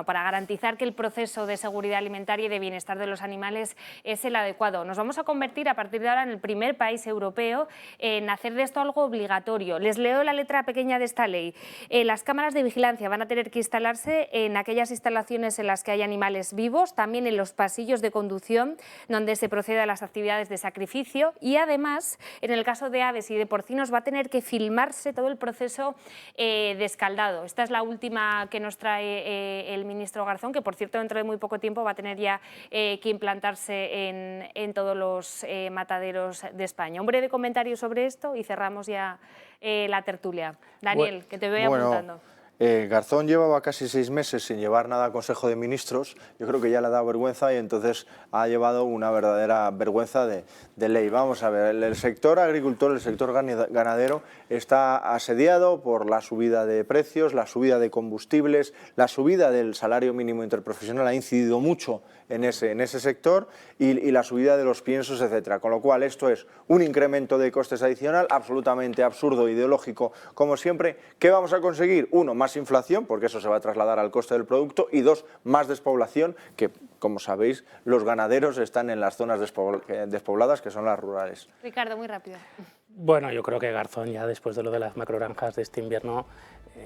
garantizar que el proceso de seguridad alimentaria y de bienestar de los animales es el adecuado. Nos vamos a convertir a partir de ahora en el primer país europeo en hacer de esto algo obligatorio. Les leo la letra pequeña de esta ley. Las cámaras de vigilancia van a tener que instalarse en aquellas instalaciones en las que hay animales vivos, también en los pasillos de conducción donde se procede a las actividades de sacrificio, y además, en el caso de aves y de porcinos, va a tener que filmarse todo el proceso de escaldado. Esta es la última que nos trae el ministro Garzón, que por cierto dentro de muy poco tiempo va a tener ya que implantarse en todos los mataderos de España. Un breve comentario sobre esto y cerramos ya la tertulia. Daniel, que te voy apuntando. Garzón llevaba casi 6 meses sin llevar nada a Consejo de Ministros. Yo creo que ya le ha dado vergüenza, y entonces ha llevado una verdadera vergüenza de ley. Vamos a ver, el sector agricultor, el sector ganadero está asediado por la subida de precios, la subida de combustibles, la subida del salario mínimo interprofesional ha incidido mucho en ese sector, y la subida de los piensos, etcétera. Con lo cual esto es un incremento de costes adicional absolutamente absurdo, ideológico, como siempre. ¿Qué vamos a conseguir? 1, más inflación, porque eso se va a trasladar al coste del producto, y 2, más despoblación, que como sabéis los ganaderos están en las zonas despobladas, que son las rurales. Ricardo, muy rápido. Bueno, yo creo que Garzón, ya después de lo de las macrogranjas de este invierno,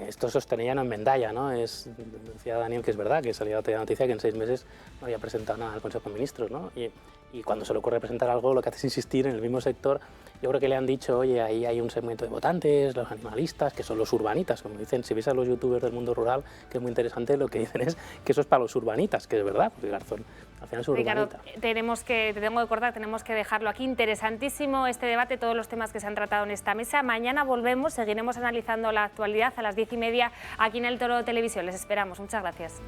esto sostenía no en Mendalla, ¿no? Decía Daniel que es verdad, que salía otra noticia que en 6 meses no había presentado nada al Consejo de Ministros, ¿no? Y cuando se le ocurre presentar algo, lo que hace es insistir en el mismo sector. Yo creo que le han dicho, oye, ahí hay un segmento de votantes, los animalistas, que son los urbanitas, como dicen. Si veis a los youtubers del mundo rural, que es muy interesante, lo que dicen es que eso es para los urbanitas, que es verdad, porque Garzón Al final es Ricardo, urbanita. te tengo que cortar, tenemos que dejarlo aquí. Interesantísimo este debate, todos los temas que se han tratado en esta mesa. Mañana volvemos, seguiremos analizando la actualidad a las 10:30 aquí en El Toro Televisión. Les esperamos. Muchas gracias.